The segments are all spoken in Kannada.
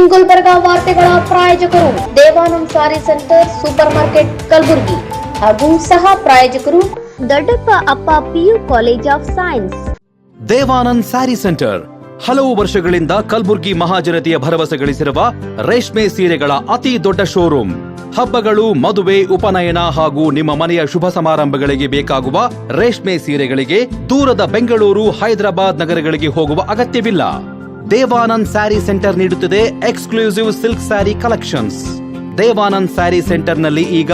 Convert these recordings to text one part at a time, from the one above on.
ಇನ್ ಗುಲ್ಬರ್ಗಾ ವಾರ್ತೆಗಳ ಪ್ರಾಯೋಜಕರು ದೇವಾನಂದ್ ಸಾರಿ ಸೆಂಟರ್ ಸೂಪರ್ ಮಾರ್ಕೆಟ್ ಕಲಬುರಗಿ ಹಾಗೂ ಸಹ ಪ್ರಾಯೋಜಕರು ದೊಡ್ಡಪ್ಪ ಅಪ್ಪ PU college of science. Devanand sari centre ಹಲವು ವರ್ಷಗಳಿಂದ ಕಲಬುರಗಿ ಮಹಾಜನತೆಯ ಭರವಸೆ ಗಳಿಸಿರುವ ರೇಷ್ಮೆ ಸೀರೆಗಳ ಅತಿ ದೊಡ್ಡ ಶೋರೂಮ್. ಹಬ್ಬಗಳು, ಮದುವೆ, ಉಪನಯನ ಹಾಗೂ ನಿಮ್ಮ ಮನೆಯ ಶುಭ ಸಮಾರಂಭಗಳಿಗೆ ಬೇಕಾಗುವ ರೇಷ್ಮೆ ಸೀರೆಗಳಿಗೆ ದೂರದ ಬೆಂಗಳೂರು, ಹೈದರಾಬಾದ್ ನಗರಗಳಿಗೆ ಹೋಗುವ ಅಗತ್ಯವಿಲ್ಲ. ದೇವಾನಂದ್ ಸ್ಯಾರಿ ಸೆಂಟರ್ ನೀಡುತ್ತದೆ exclusive silk sari collections. Devanand sari ಸೆಂಟರ್ನಲ್ಲಿ ಈಗ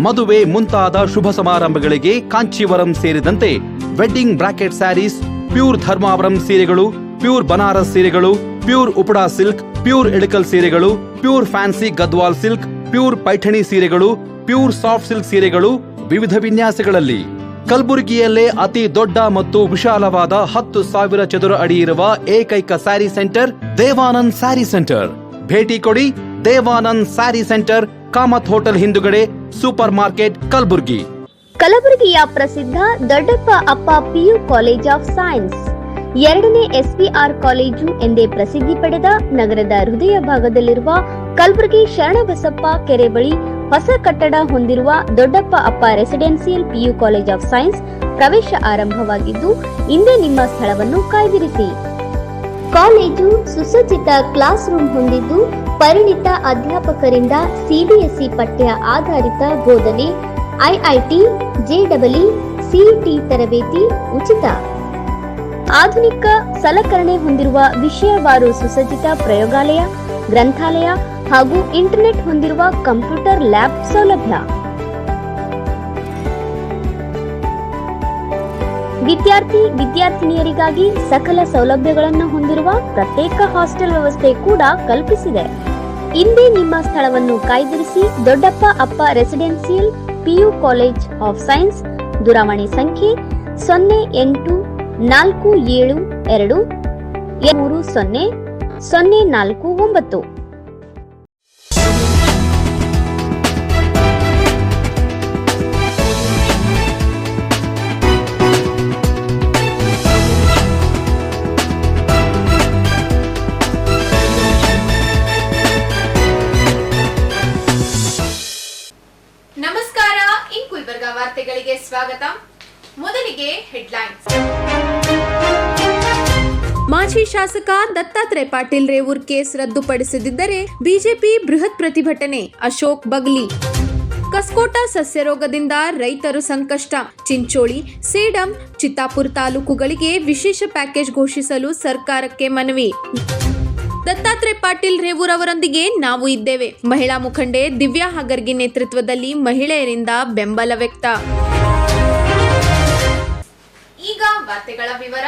ಮದುವೆ ಮುಂತಾದ ಶುಭ ಸಮಾರಂಭಗಳಿಗೆ ಕಾಂಚೀವರಂ ಸೇರಿದಂತೆ wedding brocade saris, pure Dharmavaram ಸೀರೆಗಳು, ಪ್ಯೂರ್ ಬನಾರಸ್ ಸೀರೆಗಳು, pure Uppada silk, pure Ilkal ಸೀರೆಗಳು, pure fancy Gadwal silk, pure Paithani ಸೀರೆಗಳು, ಪ್ಯೂರ್ ಸಾಫ್ಟ್ ಸಿಲ್ಕ್ ಸೀರೆಗಳು ವಿವಿಧ ವಿನ್ಯಾಸಗಳಲ್ಲಿ. ಕಲಬುರಗಿಯಲ್ಲೇ ಅತಿ ದೊಡ್ಡ ಮತ್ತು ವಿಶಾಲವಾದ 10,000 ಚದುರ ಅಡಿ ಇರುವ ಏಕೈಕ sari centre Devanand sari centre. ಭೇಟಿ ಕೊಡಿ. Devanand sari centre, Kamath hotel ಹಿಂದುಗಡೆ, ಸೂಪರ್ ಮಾರ್ಕೆಟ್, ಕಲಬುರಗಿ. ಕಲಬುರಗಿಯ ಪ್ರಸಿದ್ಧ ದೊಡ್ಡಪ್ಪ ಅಪ್ಪ ಪಿಯು ಕಾಲೇಜ್ ಆಫ್ ಸೈನ್ಸ್ 2ನೇ SPR ಕಾಲೇಜು ಎಂದೇ ಪ್ರಸಿದ್ಧಿ ಪಡೆದ ನಗರದ ಹೃದಯ ಭಾಗದಲ್ಲಿರುವ ಕಲಬುರಗಿ ಶರಣಬಸಪ್ಪ ಕೆರೆ ಬಳಿ ಹೊಸ ಕಟ್ಟಡ ಹೊಂದಿರುವ ದೊಡ್ಡಪ್ಪ ಅಪ್ಪ residential PU college of science ಪ್ರವೇಶ ಆರಂಭವಾಗಿದ್ದು, ಇಂದೇ ನಿಮ್ಮ ಸ್ಥಳವನ್ನು ಕಾಯ್ದಿರಿಸಿ. ಕಾಲೇಜು ಸುಸಜ್ಜಿತ ಕ್ಲಾಸ್ ರೂಮ್ ಹೊಂದಿದ್ದು, ಪರಿಣಿತ ಅಧ್ಯಾಪಕರಿಂದ CBSE ಪಠ್ಯ ಆಧಾರಿತ ಬೋಧನೆ, IIT, JEE, CET ತರಬೇತಿ ಉಚಿತ. ಆಧುನಿಕ ಸಲಕರಣೆ ಹೊಂದಿರುವ ವಿಷಯವಾರು ಸುಸಜ್ಜಿತ ಪ್ರಯೋಗಾಲಯ, ಗ್ರಂಥಾಲಯ ಹಾಗೂ ಇಂಟರ್ನೆಟ್ ಹೊಂದಿರುವ ಕಂಪ್ಯೂಟರ್ ಲ್ಯಾಬ್ ಸೌಲಭ್ಯ. ವಿದ್ಯಾರ್ಥಿನಿಯರಿಗಾಗಿ ಸಕಲ ಸೌಲಭ್ಯಗಳನ್ನು ಹೊಂದಿರುವ ಪ್ರತ್ಯೇಕ ಹಾಸ್ಟೆಲ್ ವ್ಯವಸ್ಥೆ ಕೂಡ ಕಲ್ಪಿಸಿದೆ. ಇಂದೇ ನಿಮ್ಮ ಸ್ಥಳವನ್ನು ಕಾಯ್ದಿರಿಸಿ. ದೊಡ್ಡಪ್ಪ ಅಪ್ಪ residential PU college of science. ದೂರವಾಣಿ ಸಂಖ್ಯೆ 0847230049. ನಮಸ್ಕಾರ, ಇನ್ ಗುಲ್ಬರ್ಗಾ ವಾರ್ತೆಗಳಿಗೆ ಸ್ವಾಗತ. ಮೊದಲಿಗೆ ಹೆಡ್ಲೈನ್ಸ್. ಮಾಜಿ ಶಾಸಕ ದತ್ತಾತ್ರೇಯ ಪಾಟೀಲ್ ರೇವೂರ್ ಕೇಸ್ ರದ್ದುಪಡಿಸದಿದ್ದರೆ ಬಿಜೆಪಿ ಬೃಹತ್ ಪ್ರತಿಭಟನೆ. ಅಶೋಕ್ ಬಗ್ಲಿ. ಕಸ್ಕೋಟ ಸಸ್ಯರೋಗದಿಂದ ರೈತರು ಸಂಕಷ್ಟ. ಚಿಂಚೋಳಿ, ಸೇಡಂ, ಚಿತ್ತಾಪುರ ತಾಲೂಕುಗಳಿಗೆ ವಿಶೇಷ ಪ್ಯಾಕೇಜ್ ಘೋಷಿಸಲು ಸರ್ಕಾರಕ್ಕೆ ಮನವಿ. ದತ್ತಾತ್ರೇಯ ಪಾಟೀಲ್ ರೇವೂರ್ ಅವರೊಂದಿಗೆ ನಾವು ಇದ್ದೇವೆ. ಮಹಿಳಾ ಮುಖಂಡೆ ದಿವ್ಯಾ ಹಗರ್ಗಿ ನೇತೃತ್ವದಲ್ಲಿ ಮಹಿಳೆಯರಿಂದ ಬೆಂಬಲ ವ್ಯಕ್ತ. ಈಗ ವಾರ್ತೆಗಳ ವಿವರ.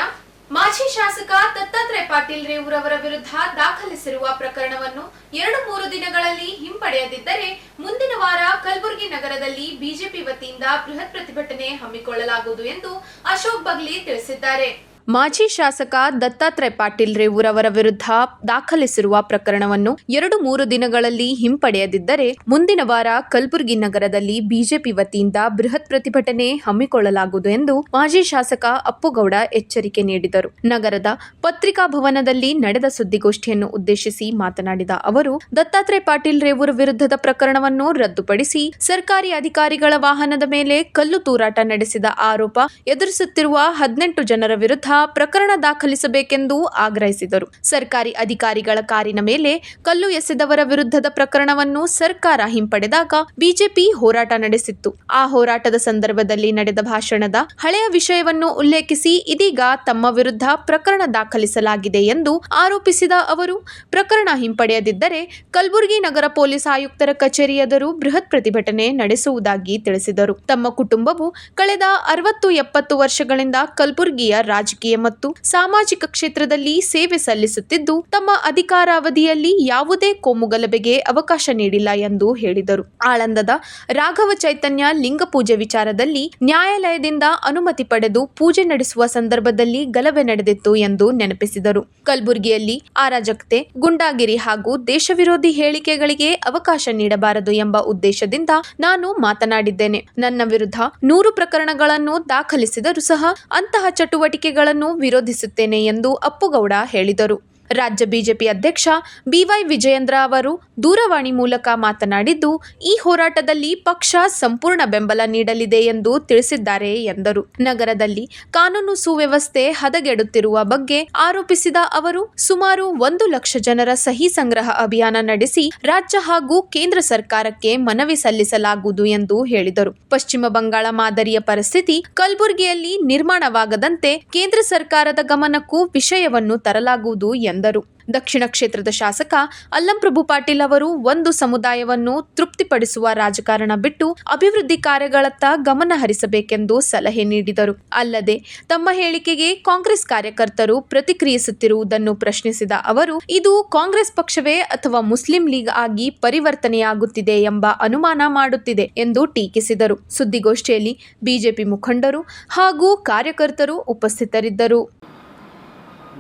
ಮಾಜಿ ಶಾಸಕ ದತ್ತಾತ್ರೇಯ ಪಾಟೀಲ್ ರೇವೂರ್ ಅವರ ವಿರುದ್ಧ ದಾಖಲಿಸಿರುವ ಪ್ರಕರಣವನ್ನು 2-3 ದಿನಗಳಲ್ಲಿ ಹಿಂಪಡೆಯದಿದ್ದರೆ ಮುಂದಿನ ವಾರ ಕಲಬುರಗಿ ನಗರದಲ್ಲಿ ಬಿಜೆಪಿ ವತಿಯಿಂದ ಬೃಹತ್ ಪ್ರತಿಭಟನೆ ಹಮ್ಮಿಕೊಳ್ಳಲಾಗುವುದು ಎಂದು ಅಶೋಕ್ ಬಗ್ಲಿ ತಿಳಿಸಿದ್ದಾರೆ. ಮಾಜಿ ಶಾಸಕ ದತ್ತಾತ್ರೇಯ ಪಾಟೀಲ್ ರೇವೂರ್ ಅವರ ವಿರುದ್ಧ ದಾಖಲಿಸಿರುವ ಪ್ರಕರಣವನ್ನು 2-3 ದಿನಗಳಲ್ಲಿ ಹಿಂಪಡೆಯದಿದ್ದರೆ ಮುಂದಿನ ವಾರ ಕಲಬುರಗಿ ನಗರದಲ್ಲಿ ಬಿಜೆಪಿ ವತಿಯಿಂದ ಬೃಹತ್ ಪ್ರತಿಭಟನೆ ಹಮ್ಮಿಕೊಳ್ಳಲಾಗುವುದು ಎಂದು ಮಾಜಿ ಶಾಸಕ ಅಪ್ಪುಗೌಡ ಎಚ್ಚರಿಕೆ ನೀಡಿದರು. ನಗರದ ಪತ್ರಿಕಾ ಭವನದಲ್ಲಿ ನಡೆದ ಸುದ್ದಿಗೋಷ್ಠಿಯನ್ನು ಉದ್ದೇಶಿಸಿ ಮಾತನಾಡಿದ ಅವರು, ದತ್ತಾತ್ರೇಯ ಪಾಟೀಲ್ ರೇವೂರ್ ವಿರುದ್ಧದ ಪ್ರಕರಣವನ್ನು ರದ್ದುಪಡಿಸಿ ಸರ್ಕಾರಿ ಅಧಿಕಾರಿಗಳ ವಾಹನದ ಮೇಲೆ ಕಲ್ಲು ತೂರಾಟ ನಡೆಸಿದ ಆರೋಪ ಎದುರಿಸುತ್ತಿರುವ 18 ಜನರ ವಿರುದ್ಧ ಪ್ರಕರಣ ದಾಖಲಿಸಬೇಕೆಂದು ಆಗ್ರಹಿಸಿದರು. ಸರ್ಕಾರಿ ಅಧಿಕಾರಿಗಳ ಕಾರಿನ ಮೇಲೆ ಕಲ್ಲು ಎಸೆದವರ ವಿರುದ್ಧದ ಪ್ರಕರಣವನ್ನು ಸರ್ಕಾರ ಹಿಂಪಡೆದಾಗ ಬಿಜೆಪಿ ಹೋರಾಟ ನಡೆಸಿತ್ತು. ಆ ಹೋರಾಟದ ಸಂದರ್ಭದಲ್ಲಿ ನಡೆದ ಭಾಷಣದ ಹಳೆಯ ವಿಷಯವನ್ನು ಉಲ್ಲೇಖಿಸಿ ಇದೀಗ ತಮ್ಮ ವಿರುದ್ಧ ಪ್ರಕರಣ ದಾಖಲಿಸಲಾಗಿದೆ ಎಂದು ಆರೋಪಿಸಿದ ಅವರು, ಪ್ರಕರಣ ಹಿಂಪಡೆಯದಿದ್ದರೆ ಕಲಬುರಗಿ ನಗರ ಪೊಲೀಸ್ ಆಯುಕ್ತರ ಕಚೇರಿ ಎದುರು ಬೃಹತ್ ಪ್ರತಿಭಟನೆ ನಡೆಸುವುದಾಗಿ ತಿಳಿಸಿದರು. ತಮ್ಮ ಕುಟುಂಬವು ಕಳೆದ 60-70 ವರ್ಷಗಳಿಂದ ಕಲಬುರಗಿಯ ರಾಜಕೀಯ ಮತ್ತು ಸಾಮಾಜಿಕ ಕ್ಷೇತ್ರದಲ್ಲಿ ಸೇವೆ ಸಲ್ಲಿಸುತ್ತಿದ್ದು, ತಮ್ಮ ಅಧಿಕಾರಾವಧಿಯಲ್ಲಿ ಯಾವುದೇ ಕೋಮುಗಲಭೆಗೆ ಅವಕಾಶ ನೀಡಿಲ್ಲ ಎಂದು ಹೇಳಿದರು. ಆಳಂದದ ರಾಘವ ಚೈತನ್ಯ ಲಿಂಗ ಪೂಜೆ ವಿಚಾರದಲ್ಲಿ ನ್ಯಾಯಾಲಯದಿಂದ ಅನುಮತಿ ಪಡೆದು ಪೂಜೆ ನಡೆಸುವ ಸಂದರ್ಭದಲ್ಲಿ ಗಲಭೆ ನಡೆದಿತ್ತು ಎಂದು ನೆನಪಿಸಿದರು. ಕಲಬುರಗಿಯಲ್ಲಿ ಅರಾಜಕತೆ, ಗುಂಡಾಗಿರಿ ಹಾಗೂ ದೇಶ ವಿರೋಧಿ ಹೇಳಿಕೆಗಳಿಗೆ ಅವಕಾಶ ನೀಡಬಾರದು ಎಂಬ ಉದ್ದೇಶದಿಂದ ನಾನು ಮಾತನಾಡಿದ್ದೇನೆ. ನನ್ನ ವಿರುದ್ಧ 100 ಪ್ರಕರಣಗಳನ್ನು ದಾಖಲಿಸಿದರೂ ಸಹ ಅಂತಹ ಚಟುವಟಿಕೆಗಳನ್ನು ವಿರೋಧಿಸುತ್ತೇನೆ ಎಂದು ಅಪ್ಪುಗೌಡ ಹೇಳಿದರು. ರಾಜ್ಯ ಬಿಜೆಪಿ ಅಧ್ಯಕ್ಷ ಬಿವೈ ವಿಜಯೇಂದ್ರ ಅವರು ದೂರವಾಣಿ ಮೂಲಕ ಮಾತನಾಡಿದ್ದು, ಈ ಹೋರಾಟದಲ್ಲಿ ಪಕ್ಷ ಸಂಪೂರ್ಣ ಬೆಂಬಲ ನೀಡಲಿದೆ ಎಂದು ತಿಳಿಸಿದ್ದಾರೆ ಎಂದರು. ನಗರದಲ್ಲಿ ಕಾನೂನು ಸುವ್ಯವಸ್ಥೆ ಹದಗೆಡುತ್ತಿರುವ ಬಗ್ಗೆ ಆರೋಪಿಸಿದ ಅವರು, ಸುಮಾರು 1 ಲಕ್ಷ ಜನರ ಸಹಿ ಸಂಗ್ರಹ ಅಭಿಯಾನ ನಡೆಸಿ ರಾಜ್ಯ ಹಾಗೂ ಕೇಂದ್ರ ಸರ್ಕಾರಕ್ಕೆ ಮನವಿ ಸಲ್ಲಿಸಲಾಗುವುದು ಎಂದು ಹೇಳಿದರು. ಪಶ್ಚಿಮ ಬಂಗಾಳ ಮಾದರಿಯ ಪರಿಸ್ಥಿತಿ ಕಲಬುರಗಿಯಲ್ಲಿ ನಿರ್ಮಾಣವಾಗದಂತೆ ಕೇಂದ್ರ ಸರ್ಕಾರದ ಗಮನಕ್ಕೂ ವಿಷಯವನ್ನು ತರಲಾಗುವುದು ಎಂದರು. ದಕ್ಷಿಣ ಕ್ಷೇತ್ರದ ಶಾಸಕ ಅಲ್ಲಂಪ್ರಭು ಪಾಟೀಲ್ ಅವರು ಒಂದು ಸಮುದಾಯವನ್ನು ತೃಪ್ತಿಪಡಿಸುವ ರಾಜಕಾರಣ ಬಿಟ್ಟು ಅಭಿವೃದ್ಧಿ ಕಾರ್ಯಗಳತ್ತ ಗಮನ ಹರಿಸಬೇಕೆಂದು ಸಲಹೆ ನೀಡಿದರು. ಅಲ್ಲದೆ ತಮ್ಮ ಹೇಳಿಕೆಗೆ ಕಾಂಗ್ರೆಸ್ ಕಾರ್ಯಕರ್ತರು ಪ್ರತಿಕ್ರಿಯಿಸುತ್ತಿರುವುದನ್ನು ಪ್ರಶ್ನಿಸಿದ ಅವರು, ಇದು ಕಾಂಗ್ರೆಸ್ ಪಕ್ಷವೇ ಅಥವಾ ಮುಸ್ಲಿಂ ಲೀಗ್ ಆಗಿ ಪರಿವರ್ತನೆಯಾಗುತ್ತಿದೆ ಎಂಬ ಅನುಮಾನ ಮಾಡುತ್ತಿದೆ ಎಂದು ಟೀಕಿಸಿದರು. ಸುದ್ದಿಗೋಷ್ಠಿಯಲ್ಲಿ ಬಿಜೆಪಿ ಮುಖಂಡರು ಹಾಗೂ ಕಾರ್ಯಕರ್ತರು ಉಪಸ್ಥಿತರಿದ್ದರು.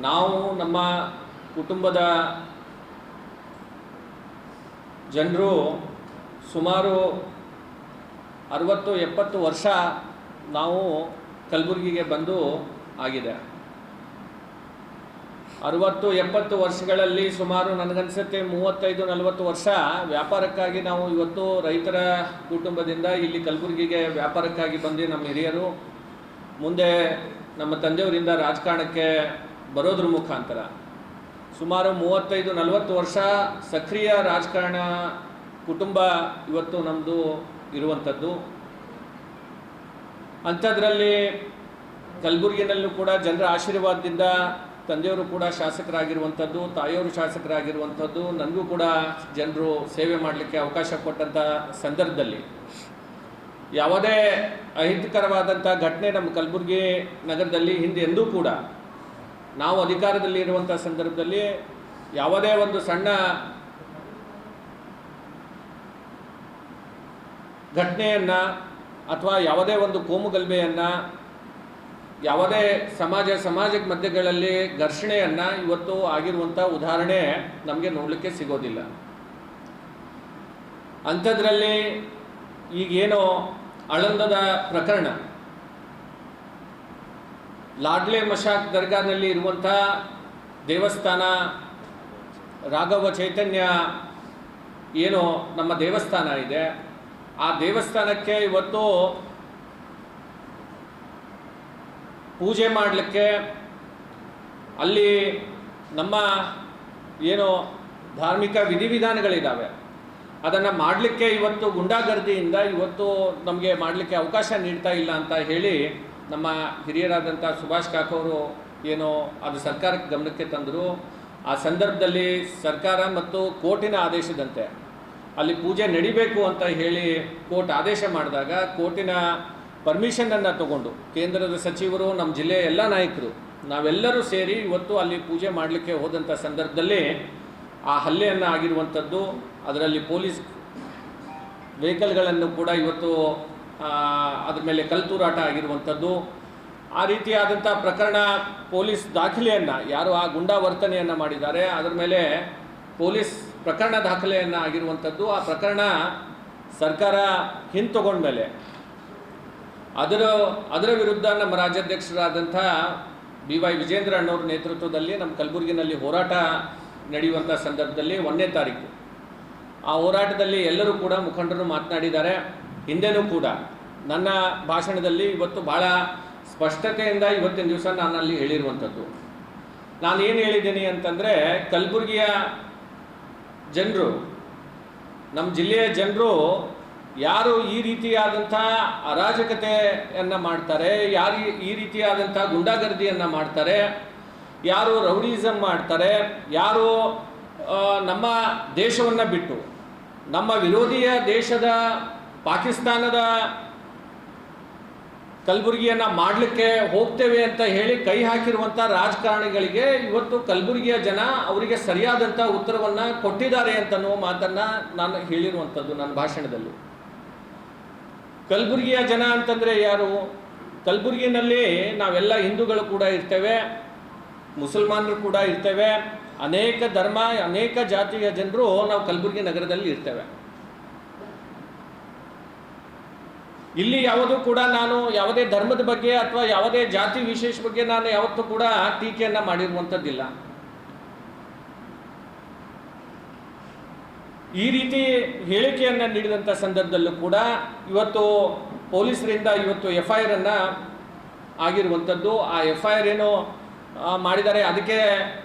ನಾವು ನಮ್ಮ ಕುಟುಂಬದ ಜನರು ಸುಮಾರು 60-70 ವರ್ಷ ನಾವು ಕಲಬುರಗಿಗೆ ಬಂದು ಆಗಿದೆ. 60-70 ವರ್ಷಗಳಲ್ಲಿ ಸುಮಾರು ನನಗನ್ಸುತ್ತೆ 35-40 ವರ್ಷ ವ್ಯಾಪಾರಕ್ಕಾಗಿ ನಾವು ಇವತ್ತು ರೈತರ ಕುಟುಂಬದಿಂದ ಇಲ್ಲಿ ಕಲಬುರಗಿಗೆ ವ್ಯಾಪಾರಕ್ಕಾಗಿ ಬಂದು ನಮ್ಮ ಹಿರಿಯರು ಮುಂದೆ ನಮ್ಮ ತಂದೆಯವರಿಂದ ರಾಜಕಾರಣಕ್ಕೆ ಬರೋದ್ರ ಮುಖಾಂತರ ಸುಮಾರು 35-40 ವರ್ಷ ಸಕ್ರಿಯ ರಾಜಕಾರಣ ಕುಟುಂಬ ಇವತ್ತು ನಮ್ಮದು ಇರುವಂಥದ್ದು. ಅಂಥದ್ರಲ್ಲಿ ಕಲಬುರಗಿನಲ್ಲೂ ಕೂಡ ಜನರ ಆಶೀರ್ವಾದದಿಂದ ತಂದೆಯವರು ಕೂಡ ಶಾಸಕರಾಗಿರುವಂಥದ್ದು, ತಾಯಿಯವರು ಶಾಸಕರಾಗಿರುವಂಥದ್ದು, ನನಗೂ ಕೂಡ ಜನರು ಸೇವೆ ಮಾಡಲಿಕ್ಕೆ ಅವಕಾಶ ಕೊಟ್ಟಂಥ ಸಂದರ್ಭದಲ್ಲಿ ಯಾವುದೇ ಅಹಿತಕರವಾದಂಥ ಘಟನೆ ನಮ್ಮ ಕಲಬುರಗಿ ನಗರದಲ್ಲಿ ಹಿಂದೆ ಎಂದೂ ಕೂಡ ನಾವು ಅಧಿಕಾರದಲ್ಲಿ ಇರುವಂಥ ಸಂದರ್ಭದಲ್ಲಿ ಯಾವುದೇ ಒಂದು ಸಣ್ಣ ಘಟನೆಯನ್ನು ಅಥವಾ ಯಾವುದೇ ಒಂದು ಕೋಮುಗಲಭೆಯನ್ನು ಯಾವುದೇ ಸಮಾಜದ ಮಧ್ಯಗಳಲ್ಲಿ ಘರ್ಷಣೆಯನ್ನು ಇವತ್ತು ಆಗಿರುವಂಥ ಉದಾಹರಣೆ ನಮಗೆ ನೋಡಲಿಕ್ಕೆ ಸಿಗೋದಿಲ್ಲ. ಅಂಥದ್ರಲ್ಲಿ ಈಗೇನೋ ಆಳಂದದ ಪ್ರಕರಣ, ಲಾಡ್ಲೆ ಮಶಾಕ್ ದರ್ಗಾನಲ್ಲಿ ಇರುವಂಥ ದೇವಸ್ಥಾನ ರಾಘವ ಚೈತನ್ಯ ಏನು ನಮ್ಮ ದೇವಸ್ಥಾನ ಇದೆ, ಆ ದೇವಸ್ಥಾನಕ್ಕೆ ಇವತ್ತು ಪೂಜೆ ಮಾಡಲಿಕ್ಕೆ ಅಲ್ಲಿ ನಮ್ಮ ಏನು ಧಾರ್ಮಿಕ ವಿಧಿವಿಧಾನಗಳಿದ್ದಾವೆ ಅದನ್ನು ಮಾಡಲಿಕ್ಕೆ ಇವತ್ತು ಗುಂಡಾಗರ್ದಿಯಿಂದ ಇವತ್ತು ನಮಗೆ ಮಾಡಲಿಕ್ಕೆ ಅವಕಾಶ ನೀಡ್ತಾ ಇಲ್ಲ ಅಂತ ಹೇಳಿ ನಮ್ಮ ಹಿರಿಯರಾದಂಥ ಸುಭಾಷ್ ಕಾಕೋರು ಏನೋ ಅದು ಸರ್ಕಾರಕ್ಕೆ ಗಮನಕ್ಕೆ ತಂದರು. ಆ ಸಂದರ್ಭದಲ್ಲಿ ಸರ್ಕಾರ ಮತ್ತು ಕೋರ್ಟಿನ ಆದೇಶದಂತೆ ಅಲ್ಲಿ ಪೂಜೆ ನಡಿಬೇಕು ಅಂತ ಹೇಳಿ ಕೋರ್ಟ್ ಆದೇಶ ಮಾಡಿದಾಗ ಕೋರ್ಟಿನ ಪರ್ಮಿಷನನ್ನು ತಗೊಂಡು ಕೇಂದ್ರದ ಸಚಿವರು, ನಮ್ಮ ಜಿಲ್ಲೆಯ ಎಲ್ಲ ನಾಯಕರು ನಾವೆಲ್ಲರೂ ಸೇರಿ ಇವತ್ತು ಅಲ್ಲಿ ಪೂಜೆ ಮಾಡಲಿಕ್ಕೆ ಹೋದಂಥ ಸಂದರ್ಭದಲ್ಲಿ ಆ ಹಲ್ಲೆಯನ್ನು ಆಗಿರುವಂಥದ್ದು, ಅದರಲ್ಲಿ ಪೊಲೀಸ್ ವೆಹಿಕಲ್ಗಳನ್ನು ಕೂಡ ಇವತ್ತು ಅದ್ರ ಮೇಲೆ ಕಲ್ತೂರಾಟ ಆಗಿರುವಂಥದ್ದು, ಆ ರೀತಿಯಾದಂಥ ಪ್ರಕರಣ ಪೊಲೀಸ್ ದಾಖಲೆಯನ್ನು ಯಾರು ಆ ಗುಂಡಾ ವರ್ತನೆಯನ್ನು ಮಾಡಿದ್ದಾರೆ ಅದರ ಮೇಲೆ ಪೊಲೀಸ್ ಪ್ರಕರಣ ದಾಖಲೆಯನ್ನು ಆಗಿರುವಂಥದ್ದು. ಆ ಪ್ರಕರಣ ಸರ್ಕಾರ ಹಿಂತಗೊಂಡ್ಮೇಲೆ ಅದರ ವಿರುದ್ಧ ನಮ್ಮ ರಾಜ್ಯಾಧ್ಯಕ್ಷರಾದಂಥ ಬಿವೈ ವಿಜೇಂದ್ರ ಅಣ್ಣವ್ರ ನೇತೃತ್ವದಲ್ಲಿ ನಮ್ಮ ಕಲಬುರಗಿನಲ್ಲಿ ಹೋರಾಟ ನಡೆಯುವಂಥ ಸಂದರ್ಭದಲ್ಲಿ 1ನೇ ತಾರೀಕು ಆ ಹೋರಾಟದಲ್ಲಿ ಎಲ್ಲರೂ ಕೂಡ ಮುಖಂಡರು ಮಾತನಾಡಿದ್ದಾರೆ. ಹಿಂದೆನೂ ಕೂಡ ನನ್ನ ಭಾಷಣದಲ್ಲಿ ಇವತ್ತು ಭಾಳ ಸ್ಪಷ್ಟತೆಯಿಂದ ಇವತ್ತಿನ ದಿವಸ ನಾನು ಅಲ್ಲಿ ಹೇಳಿರುವಂಥದ್ದು. ನಾನು ಏನು ಹೇಳಿದ್ದೀನಿ ಅಂತಂದರೆ, ಕಲಬುರಗಿಯ ಜನರು, ನಮ್ಮ ಜಿಲ್ಲೆಯ ಜನರು ಯಾರು ಈ ರೀತಿಯಾದಂಥ ಅರಾಜಕತೆಯನ್ನು ಮಾಡ್ತಾರೆ, ಯಾರು ಈ ರೀತಿಯಾದಂಥ ಗುಂಡಾಗರ್ದಿಯನ್ನು ಮಾಡ್ತಾರೆ, ಯಾರು ರೌಡಿಸಮ್ ಮಾಡ್ತಾರೆ, ಯಾರು ನಮ್ಮ ದೇಶವನ್ನು ಬಿಟ್ಟು ನಮ್ಮ ವಿರೋಧಿಯ ದೇಶದ ಪಾಕಿಸ್ತಾನದ ಕಲಬುರಗಿಯನ್ನು ಮಾಡಲಿಕ್ಕೆ ಹೋಗ್ತೇವೆ ಅಂತ ಹೇಳಿ ಕೈ ಹಾಕಿರುವಂಥ ರಾಜಕಾರಣಿಗಳಿಗೆ ಇವತ್ತು ಕಲಬುರಗಿಯ ಜನ ಅವರಿಗೆ ಸರಿಯಾದಂಥ ಉತ್ತರವನ್ನು ಕೊಟ್ಟಿದ್ದಾರೆ ಅಂತನೋ ಮಾತನ್ನು ನಾನು ಹೇಳಿರುವಂಥದ್ದು ನನ್ನ ಭಾಷಣದಲ್ಲಿ. ಕಲಬುರಗಿಯ ಜನ ಅಂತಂದರೆ ಯಾರು? ಕಲಬುರಗಿನಲ್ಲಿ ನಾವೆಲ್ಲ ಹಿಂದೂಗಳು ಕೂಡ ಇರ್ತೇವೆ, ಮುಸಲ್ಮಾನರು ಕೂಡ ಇರ್ತೇವೆ, ಅನೇಕ ಧರ್ಮ ಅನೇಕ ಜಾತಿಯ ಜನರು ನಾವು ಕಲಬುರಗಿ ನಗರದಲ್ಲಿ ಇರ್ತೇವೆ. ಇಲ್ಲಿ ಯಾವುದೂ ಕೂಡ ನಾನು ಯಾವುದೇ ಧರ್ಮದ ಬಗ್ಗೆ ಅಥವಾ ಯಾವುದೇ ಜಾತಿ ವಿಶೇಷ ಬಗ್ಗೆ ನಾನು ಯಾವತ್ತೂ ಕೂಡ ಟೀಕೆಯನ್ನು ಮಾಡಿರುವಂಥದ್ದಿಲ್ಲ. ಈ ರೀತಿ ಹೇಳಿಕೆಯನ್ನು ನೀಡಿದಂಥ ಸಂದರ್ಭದಲ್ಲೂ ಕೂಡ ಇವತ್ತು ಪೊಲೀಸರಿಂದ ಇವತ್ತು FIR ಅನ್ನು ಆಗಿರುವಂಥದ್ದು. ಆ FIR ಏನು ಮಾಡಿದ್ದಾರೆ ಅದಕ್ಕೆ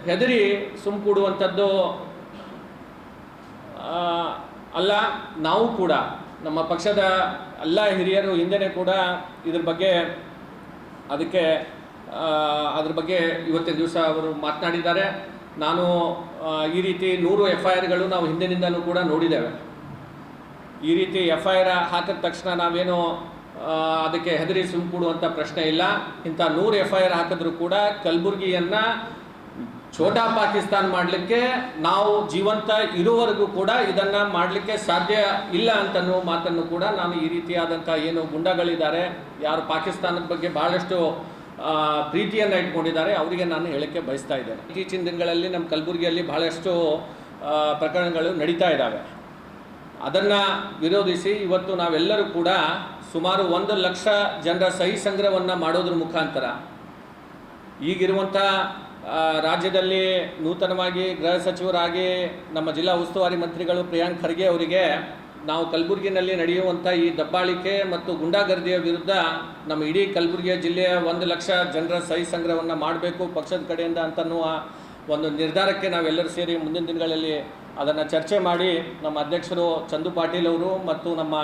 ಹೆದರಿ ಸುಮ್ಕೂಡುವಂಥದ್ದು ಅಲ್ಲ. ನಾವು ಕೂಡ ನಮ್ಮ ಪಕ್ಷದ ಎಲ್ಲ ಹಿರಿಯರು ಹಿಂದೆನೇ ಕೂಡ ಅದ್ರ ಬಗ್ಗೆ ಇವತ್ತಿನ ದಿವಸ ಅವರು ಮಾತನಾಡಿದ್ದಾರೆ. ನಾನು ಈ ರೀತಿ 100 FIRಗಳು ನಾವು ಹಿಂದಿನಿಂದಲೂ ಕೂಡ ನೋಡಿದ್ದೇವೆ. ಈ ರೀತಿ FIR ಹಾಕಿದ ತಕ್ಷಣ ನಾವೇನು ಅದಕ್ಕೆ ಹೆದರಿ ಸುಮ್ಕೂಡುವಂಥ ಪ್ರಶ್ನೆ ಇಲ್ಲ. ಇಂಥ 100 FIR ಹಾಕಿದ್ರೂ ಕೂಡ ಕಲಬುರಗಿಯನ್ನು ಛೋಟಾ ಪಾಕಿಸ್ತಾನ್ ಮಾಡಲಿಕ್ಕೆ ನಾವು ಜೀವಂತ ಇರುವವರೆಗೂ ಕೂಡ ಇದನ್ನು ಮಾಡಲಿಕ್ಕೆ ಸಾಧ್ಯ ಇಲ್ಲ ಅಂತನೋ ಮಾತನ್ನು ಕೂಡ ನಾನು ಈ ರೀತಿಯಾದಂಥ ಏನು ಗುಂಡಗಳಿದ್ದಾರೆ, ಯಾರು ಪಾಕಿಸ್ತಾನದ ಬಗ್ಗೆ ಬಹಳಷ್ಟು ಪ್ರೀತಿಯನ್ನು ಇಟ್ಕೊಂಡಿದ್ದಾರೆ, ಅವರಿಗೆ ನಾನು ಹೇಳಕ್ಕೆ ಬಯಸ್ತಾ ಇದ್ದೇನೆ. ಇತ್ತೀಚಿನ ದಿನಗಳಲ್ಲಿ ನಮ್ಮ ಕಲಬುರಗಿಯಲ್ಲಿ ಬಹಳಷ್ಟು ಪ್ರಕರಣಗಳು ನಡೀತಾ ಇದ್ದಾವೆ. ಅದನ್ನು ವಿರೋಧಿಸಿ ಇವತ್ತು ನಾವೆಲ್ಲರೂ ಕೂಡ ಸುಮಾರು 1 ಲಕ್ಷ ಜನರ ಸಹಿ ಸಂಗ್ರಹವನ್ನು ಮಾಡೋದ್ರ ಮುಖಾಂತರ ಈಗಿರುವಂಥ ರಾಜ್ಯದಲ್ಲಿ ನೂತನವಾಗಿ ಗೃಹ ಸಚಿವರಾಗಿ ನಮ್ಮ ಜಿಲ್ಲಾ ಉಸ್ತುವಾರಿ ಮಂತ್ರಿಗಳು ಪ್ರಿಯಾಂಕ್ ಖರ್ಗೆ ಅವರಿಗೆ ನಾವು ಕಲಬುರಗಿನಲ್ಲಿ ನಡೆಯುವಂಥ ಈ ದಬ್ಬಾಳಿಕೆ ಮತ್ತು ಗುಂಡಾಗರ್ದಿಯ ವಿರುದ್ಧ ನಮ್ಮ ಇಡೀ ಕಲಬುರಗಿಯ ಜಿಲ್ಲೆಯ 1 ಲಕ್ಷ ಜನರ ಸಹಿ ಸಂಗ್ರಹವನ್ನು ಮಾಡಬೇಕು ಪಕ್ಷದ ಕಡೆಯಿಂದ ಅಂತನ್ನುವ ಒಂದು ನಿರ್ಧಾರಕ್ಕೆ ನಾವೆಲ್ಲರೂ ಸೇರಿ ಮುಂದಿನ ದಿನಗಳಲ್ಲಿ ಅದನ್ನು ಚರ್ಚೆ ಮಾಡಿ ನಮ್ಮ ಅಧ್ಯಕ್ಷರು ಚಂದು ಪಾಟೀಲ್ ಅವರು ಮತ್ತು ನಮ್ಮ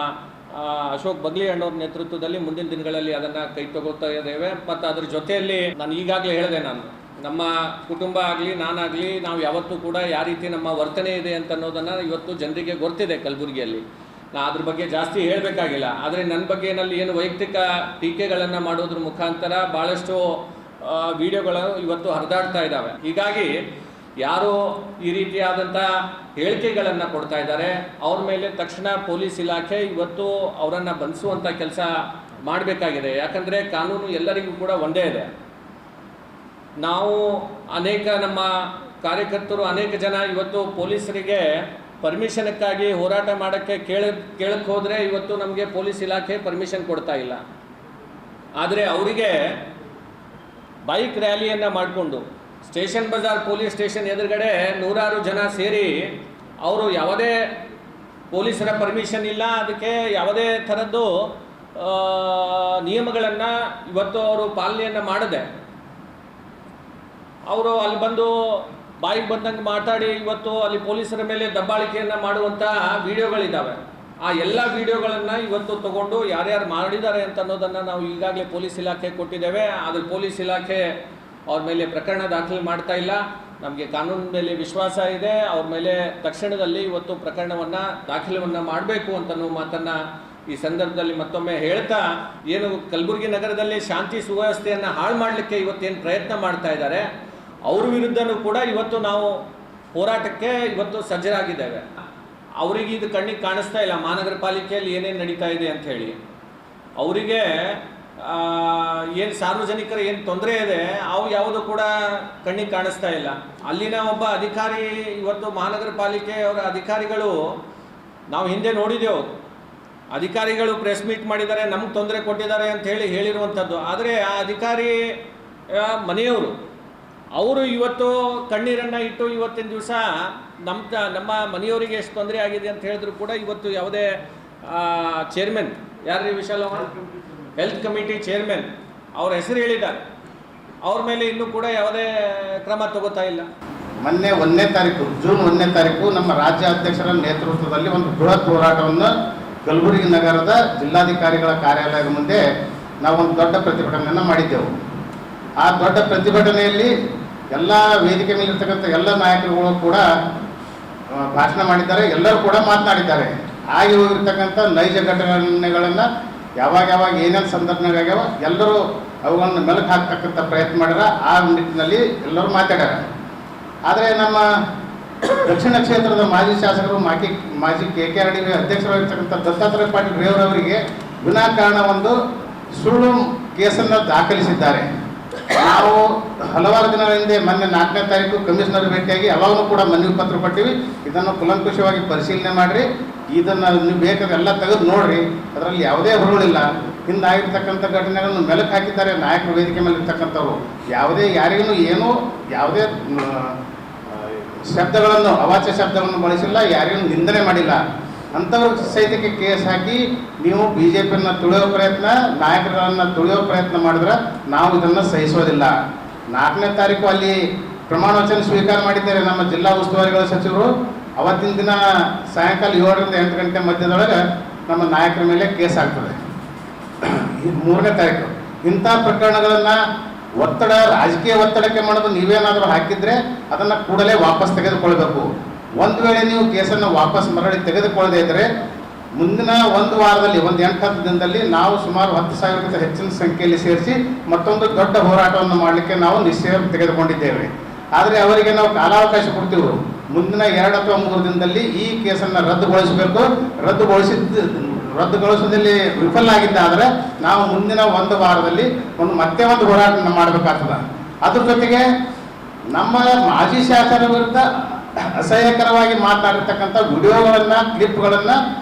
ಅಶೋಕ್ ಬಗ್ಲಿ ಅಣ್ಣವ್ರ ನೇತೃತ್ವದಲ್ಲಿ ಮುಂದಿನ ದಿನಗಳಲ್ಲಿ ಅದನ್ನು ಕೈ ತಗೋತಾ ಇದ್ದೇವೆ. ಮತ್ತು ಅದ್ರ ಜೊತೆಯಲ್ಲಿ ನಾನು ಈಗಾಗಲೇ ಹೇಳಿದೆ, ನಮ್ಮ ಕುಟುಂಬ ಆಗಲಿ ನಾನಾಗಲಿ ನಾವು ಯಾವತ್ತೂ ಕೂಡ ಯಾವ ರೀತಿ ನಮ್ಮ ವರ್ತನೆ ಇದೆ ಅಂತ ಅನ್ನೋದನ್ನು ಇವತ್ತು ಜನರಿಗೆ ಗೊತ್ತಿದೆ ಕಲಬುರಗಿಯಲ್ಲಿ. ನಾ ಅದ್ರ ಬಗ್ಗೆ ಜಾಸ್ತಿ ಹೇಳಬೇಕಾಗಿಲ್ಲ. ಆದರೆ ನನ್ನ ಬಗ್ಗೆ ಏನು ವೈಯಕ್ತಿಕ ಟೀಕೆಗಳನ್ನು ಮಾಡೋದ್ರ ಮುಖಾಂತರ ಭಾಳಷ್ಟು ವಿಡಿಯೋಗಳು ಇವತ್ತು ಹರಿದಾಡ್ತಾ ಇದ್ದಾವೆ. ಹೀಗಾಗಿ ಯಾರು ಈ ರೀತಿಯಾದಂಥ ಹೇಳಿಕೆಗಳನ್ನು ಕೊಡ್ತಾ ಇದ್ದಾರೆ ಅವ್ರ ಮೇಲೆ ತಕ್ಷಣ ಪೊಲೀಸ್ ಇಲಾಖೆ ಇವತ್ತು ಅವರನ್ನು ಬಂಧಿಸುವಂಥ ಕೆಲಸ ಮಾಡಬೇಕಾಗಿದೆ. ಯಾಕಂದರೆ ಕಾನೂನು ಎಲ್ಲರಿಗೂ ಕೂಡ ಒಂದೇ ಇದೆ. ನಾವು ನಮ್ಮ ಕಾರ್ಯಕರ್ತರು ಅನೇಕ ಜನ ಇವತ್ತು ಪೊಲೀಸರಿಗೆ ಪರ್ಮಿಷನ್ಕ್ಕಾಗಿ ಹೋರಾಟ ಮಾಡೋಕ್ಕೆ ಕೇಳಕ್ಕೆ ಹೋದರೆ ಇವತ್ತು ನಮಗೆ ಪೊಲೀಸ್ ಇಲಾಖೆ ಪರ್ಮಿಷನ್ ಕೊಡ್ತಾ ಇಲ್ಲ. ಆದರೆ ಅವರಿಗೆ ಬೈಕ್ ರ್ಯಾಲಿಯನ್ನು ಮಾಡಿಕೊಂಡು ಸ್ಟೇಷನ್ ಬಜಾರ್ ಪೊಲೀಸ್ ಸ್ಟೇಷನ್ ಎದುರುಗಡೆ 100 ಜನ ಸೇರಿ ಅವರು ಯಾವುದೇ ಪೊಲೀಸರ ಪರ್ಮಿಷನ್ ಇಲ್ಲ, ಅದಕ್ಕೆ ಯಾವುದೇ ಥರದ್ದು ನಿಯಮಗಳನ್ನು ಇವತ್ತು ಅವರು ಪಾಲನೆಯನ್ನು ಮಾಡದೆ ಅವರು ಅಲ್ಲಿ ಬಂದು ಬಾಯಿಗೆ ಬಂದಂಗೆ ಮಾತಾಡಿ ಇವತ್ತು ಅಲ್ಲಿ ಪೊಲೀಸರ ಮೇಲೆ ದಬ್ಬಾಳಿಕೆಯನ್ನು ಮಾಡುವಂಥ ವಿಡಿಯೋಗಳಿದ್ದಾವೆ. ಆ ಎಲ್ಲ ವಿಡಿಯೋಗಳನ್ನು ಇವತ್ತು ತಗೊಂಡು ಯಾರ್ಯಾರು ಮಾಡಿದ್ದಾರೆ ಅಂತ ಅನ್ನೋದನ್ನು ನಾವು ಈಗಾಗಲೇ ಪೊಲೀಸ್ ಇಲಾಖೆ ಕೊಟ್ಟಿದ್ದೇವೆ. ಆದರೆ ಪೊಲೀಸ್ ಇಲಾಖೆ ಅವ್ರ ಮೇಲೆ ಪ್ರಕರಣ ದಾಖಲೆ ಮಾಡ್ತಾ ಇಲ್ಲ. ನಮಗೆ ಕಾನೂನಿನ ಮೇಲೆ ವಿಶ್ವಾಸ ಇದೆ. ಅವ್ರ ಮೇಲೆ ತಕ್ಷಣದಲ್ಲಿ ಇವತ್ತು ಪ್ರಕರಣವನ್ನು ದಾಖಲೆಯನ್ನು ಮಾಡಬೇಕು ಅಂತನೋ ಮಾತನ್ನು ಈ ಸಂದರ್ಭದಲ್ಲಿ ಮತ್ತೊಮ್ಮೆ ಹೇಳ್ತಾ, ಏನು ಕಲಬುರಗಿ ನಗರದಲ್ಲಿ ಶಾಂತಿ ಸುವ್ಯವಸ್ಥೆಯನ್ನು ಹಾಳು ಮಾಡಲಿಕ್ಕೆ ಇವತ್ತೇನು ಪ್ರಯತ್ನ ಮಾಡ್ತಾ ಇದ್ದಾರೆ ಅವ್ರ ವಿರುದ್ಧನೂ ಕೂಡ ಇವತ್ತು ನಾವು ಹೋರಾಟಕ್ಕೆ ಇವತ್ತು ಸಜ್ಜರಾಗಿದ್ದೇವೆ. ಅವರಿಗೆ ಇದು ಕಣ್ಣಿಗೆ ಕಾಣಿಸ್ತಾ ಇಲ್ಲ ಮಹಾನಗರ ಪಾಲಿಕೆಯಲ್ಲಿ ಏನೇನು ನಡೀತಾ ಇದೆ ಅಂತ ಹೇಳಿ. ಅವರಿಗೆ ಏನು ಸಾರ್ವಜನಿಕರ ಏನು ತೊಂದರೆ ಇದೆ ಅವು ಯಾವುದು ಕೂಡ ಕಣ್ಣಿಗೆ ಕಾಣಿಸ್ತಾ ಇಲ್ಲ. ಅಲ್ಲಿನ ಒಬ್ಬ ಅಧಿಕಾರಿ ಇವತ್ತು ಮಹಾನಗರ ಪಾಲಿಕೆ ಅವರ ಅಧಿಕಾರಿಗಳು ನಾವು ಹಿಂದೆ ನೋಡಿದೆವು, ಅಧಿಕಾರಿಗಳು ಪ್ರೆಸ್ ಮೀಟ್ ಮಾಡಿದ್ದಾರೆ, ನಮ್ಗೆ ತೊಂದರೆ ಕೊಟ್ಟಿದ್ದಾರೆ ಅಂತ ಹೇಳಿರುವಂಥದ್ದು. ಆದರೆ ಆ ಅಧಿಕಾರಿ ಮನೆಯವರು ಅವರು ಇವತ್ತು ಕಣ್ಣೀರನ್ನು ಇಟ್ಟು ಇವತ್ತಿನ ದಿವಸ ನಮ್ಮ ಮನೆಯವರಿಗೆ ಎಷ್ಟು ತೊಂದರೆ ಆಗಿದೆ ಅಂತ ಹೇಳಿದ್ರು ಕೂಡ ಇವತ್ತು ಯಾವುದೇ ಚೇರ್ಮನ್ ಯಾರ್ರೀ ವಿಶಾಲ ಹೆಲ್ತ್ ಕಮಿಟಿ ಚೇರ್ಮನ್ ಅವ್ರ ಹೆಸರು ಹೇಳಿದ್ದಾರೆ, ಅವ್ರ ಮೇಲೆ ಇನ್ನೂ ಕೂಡ ಯಾವುದೇ ಕ್ರಮ ತಗೋತಾ ಇಲ್ಲ. ಮೊನ್ನೆ 1ನೇ ತಾರೀಕು ಜೂನ್ 1ನೇ ತಾರೀಕು ನಮ್ಮ ರಾಜ್ಯ ಅಧ್ಯಕ್ಷರ ನೇತೃತ್ವದಲ್ಲಿ ಒಂದು ಬೃಹತ್ ಹೋರಾಟವನ್ನು ಕಲಬುರಗಿ ನಗರದ ಜಿಲ್ಲಾಧಿಕಾರಿಗಳ ಕಾರ್ಯಾಲಯದ ಮುಂದೆ ನಾವು ಒಂದು ದೊಡ್ಡ ಪ್ರತಿಭಟನೆಯನ್ನು ಮಾಡಿದ್ದೆವು. ಆ ದೊಡ್ಡ ಪ್ರತಿಭಟನೆಯಲ್ಲಿ ಎಲ್ಲ ವೇದಿಕೆ ಮೇಲಿರ್ತಕ್ಕಂಥ ಎಲ್ಲ ನಾಯಕರುಗಳು ಕೂಡ ಭಾಷಣ ಮಾಡಿದ್ದಾರೆ, ಎಲ್ಲರೂ ಕೂಡ ಮಾತನಾಡಿದ್ದಾರೆ. ಆಗಿ ಹೋಗಿರ್ತಕ್ಕಂಥ ನೈಜ ಘಟನೆಗಳನ್ನು ಯಾವಾಗ ಏನೇನು ಸಂದರ್ಭಗಳಾಗ್ಯಾವ ಎಲ್ಲರೂ ಅವುಗಳನ್ನು ಮೆಲುಕು ಹಾಕ್ತಕ್ಕಂಥ ಪ್ರಯತ್ನ ಮಾಡ್ಯಾರ. ಆ ನಿಟ್ಟಿನಲ್ಲಿ ಎಲ್ಲರೂ ಮಾತಾಡ್ಯಾರ. ಆದರೆ ನಮ್ಮ ದಕ್ಷಿಣ ಕ್ಷೇತ್ರದ ಮಾಜಿ ಶಾಸಕರು ಮಾಜಿ KKRD ಅಧ್ಯಕ್ಷರಾಗಿರ್ತಕ್ಕಂಥ ದತ್ತಾತ್ರೇಯ ಪಾಟೀಲ್ ರೇವರವರಿಗೆ ವಿನಾಕಾರಣ ಒಂದು ಸುಳ್ಳು ಕೇಸನ್ನು ದಾಖಲಿಸಿದ್ದಾರೆ. ನಾವು ಹಲವಾರು ದಿನಗಳ ಹಿಂದೆ ಮೊನ್ನೆ 4ನೇ ತಾರೀಕು ಕಮಿಷನರ್ ಭೇಟಿಯಾಗಿ ಅವಾಗೂ ಕೂಡ ಮನವಿ ಪತ್ರ ಕೊಟ್ಟಿವಿ. ಇದನ್ನು ಕುಲಂಕುಷವಾಗಿ ಪರಿಶೀಲನೆ ಮಾಡಿರಿ, ಇದನ್ನು ನೀವು ಬೇಕಾದ್ರೆ ಎಲ್ಲ ತೆಗೆದು ನೋಡ್ರಿ, ಅದರಲ್ಲಿ ಯಾವುದೇ ಹುರುಳಿಲ್ಲ. ಹಿಂದಾಗಿರ್ತಕ್ಕಂಥ ಘಟನೆಗಳನ್ನು ಮೆಲುಕು ಹಾಕಿದ್ದಾರೆ ನಾಯಕರು ವೇದಿಕೆ ಮೇಲೆ ಇರ್ತಕ್ಕಂಥವ್ರು. ಯಾವುದೇ ಯಾರಿಗೂ ಏನೂ ಯಾವುದೇ ಶಬ್ದಗಳನ್ನು ಅವಾಚ್ಯ ಶಬ್ದಗಳನ್ನು ಬಳಸಿಲ್ಲ, ಯಾರಿಗೂ ನಿಂದನೆ ಮಾಡಿಲ್ಲ. ಅಂಥವ್ರ ಸಹಿತಕ್ಕೆ ಕೇಸ್ ಹಾಕಿ ನೀವು BJPಯನ್ನು ತುಳಿಯೋ ಪ್ರಯತ್ನ, ನಾಯಕರುಗಳನ್ನು ತುಳಿಯೋ ಪ್ರಯತ್ನ ಮಾಡಿದ್ರೆ ನಾವು ಇದನ್ನು ಸಹಿಸೋದಿಲ್ಲ. 4ನೇ ತಾರೀಕು ಅಲ್ಲಿ ಪ್ರಮಾಣ ವಚನ ಸ್ವೀಕಾರ ಮಾಡಿದ್ದಾರೆ ನಮ್ಮ ಜಿಲ್ಲಾ ಉಸ್ತುವಾರಿಗಳ ಸಚಿವರು. ಅವತ್ತಿನ ದಿನ ಸಾಯಂಕಾಲ 7ರಿಂದ 8 ಗಂಟೆ ಮಧ್ಯದೊಳಗೆ ನಮ್ಮ ನಾಯಕರ ಮೇಲೆ ಕೇಸ್ ಆಗ್ತದೆ. 3ನೇ ತಾರೀಕು ಇಂಥ ಪ್ರಕರಣಗಳನ್ನು ಒತ್ತಡ, ರಾಜಕೀಯ ಒತ್ತಡಕ್ಕೆ ಮಾಡೋದು ನೀವೇನಾದರೂ ಹಾಕಿದರೆ ಅದನ್ನು ಕೂಡಲೇ ವಾಪಸ್ ತೆಗೆದುಕೊಳ್ಬೇಕು. ಒಂದು ವೇಳೆ ನೀವು ಕೇಸನ್ನು ವಾಪಸ್ ಮರಳಿ ತೆಗೆದುಕೊಳ್ಳದೇ ಇದ್ದರೆ ಮುಂದಿನ 1 ವಾರದಲ್ಲಿ, 8-10 ದಿನದಲ್ಲಿ ನಾವು ಸುಮಾರು 10,000ಕ್ಕಿಂತ ಹೆಚ್ಚಿನ ಸಂಖ್ಯೆಯಲ್ಲಿ ಸೇರಿಸಿ ಮತ್ತೊಂದು ದೊಡ್ಡ ಹೋರಾಟವನ್ನು ಮಾಡಲಿಕ್ಕೆ ನಾವು ನಿಶ್ಚಯ ತೆಗೆದುಕೊಂಡಿದ್ದೇವೆ. ಆದರೆ ಅವರಿಗೆ ನಾವು ಕಾಲಾವಕಾಶ ಕೊಡ್ತೀವಿ. ಮುಂದಿನ 2 ಅಥವಾ 3 ದಿನದಲ್ಲಿ ಈ ಕೇಸನ್ನು ರದ್ದುಗೊಳಿಸಬೇಕು. ರದ್ದುಗೊಳಿಸೋದಲ್ಲಿ ವಿಫಲ ಆಗಿದ್ದಾದರೆ ನಾವು ಮುಂದಿನ 1 ವಾರದಲ್ಲಿ ಮತ್ತೆ ಒಂದು ಹೋರಾಟ ಮಾಡಬೇಕಾಗ್ತದೆ. ಅದ್ರ ಜೊತೆಗೆ ನಮ್ಮ ಮಾಜಿ ಶಾಸಕರ ವಿರುದ್ಧ ಅಸಹ್ಯಕರವಾಗಿ ಮಾತನಾಡಿರ್ತಕ್ಕಂಥ ವಿಡಿಯೋಗಳನ್ನು, ಕ್ಲಿಪ್ಗಳನ್ನು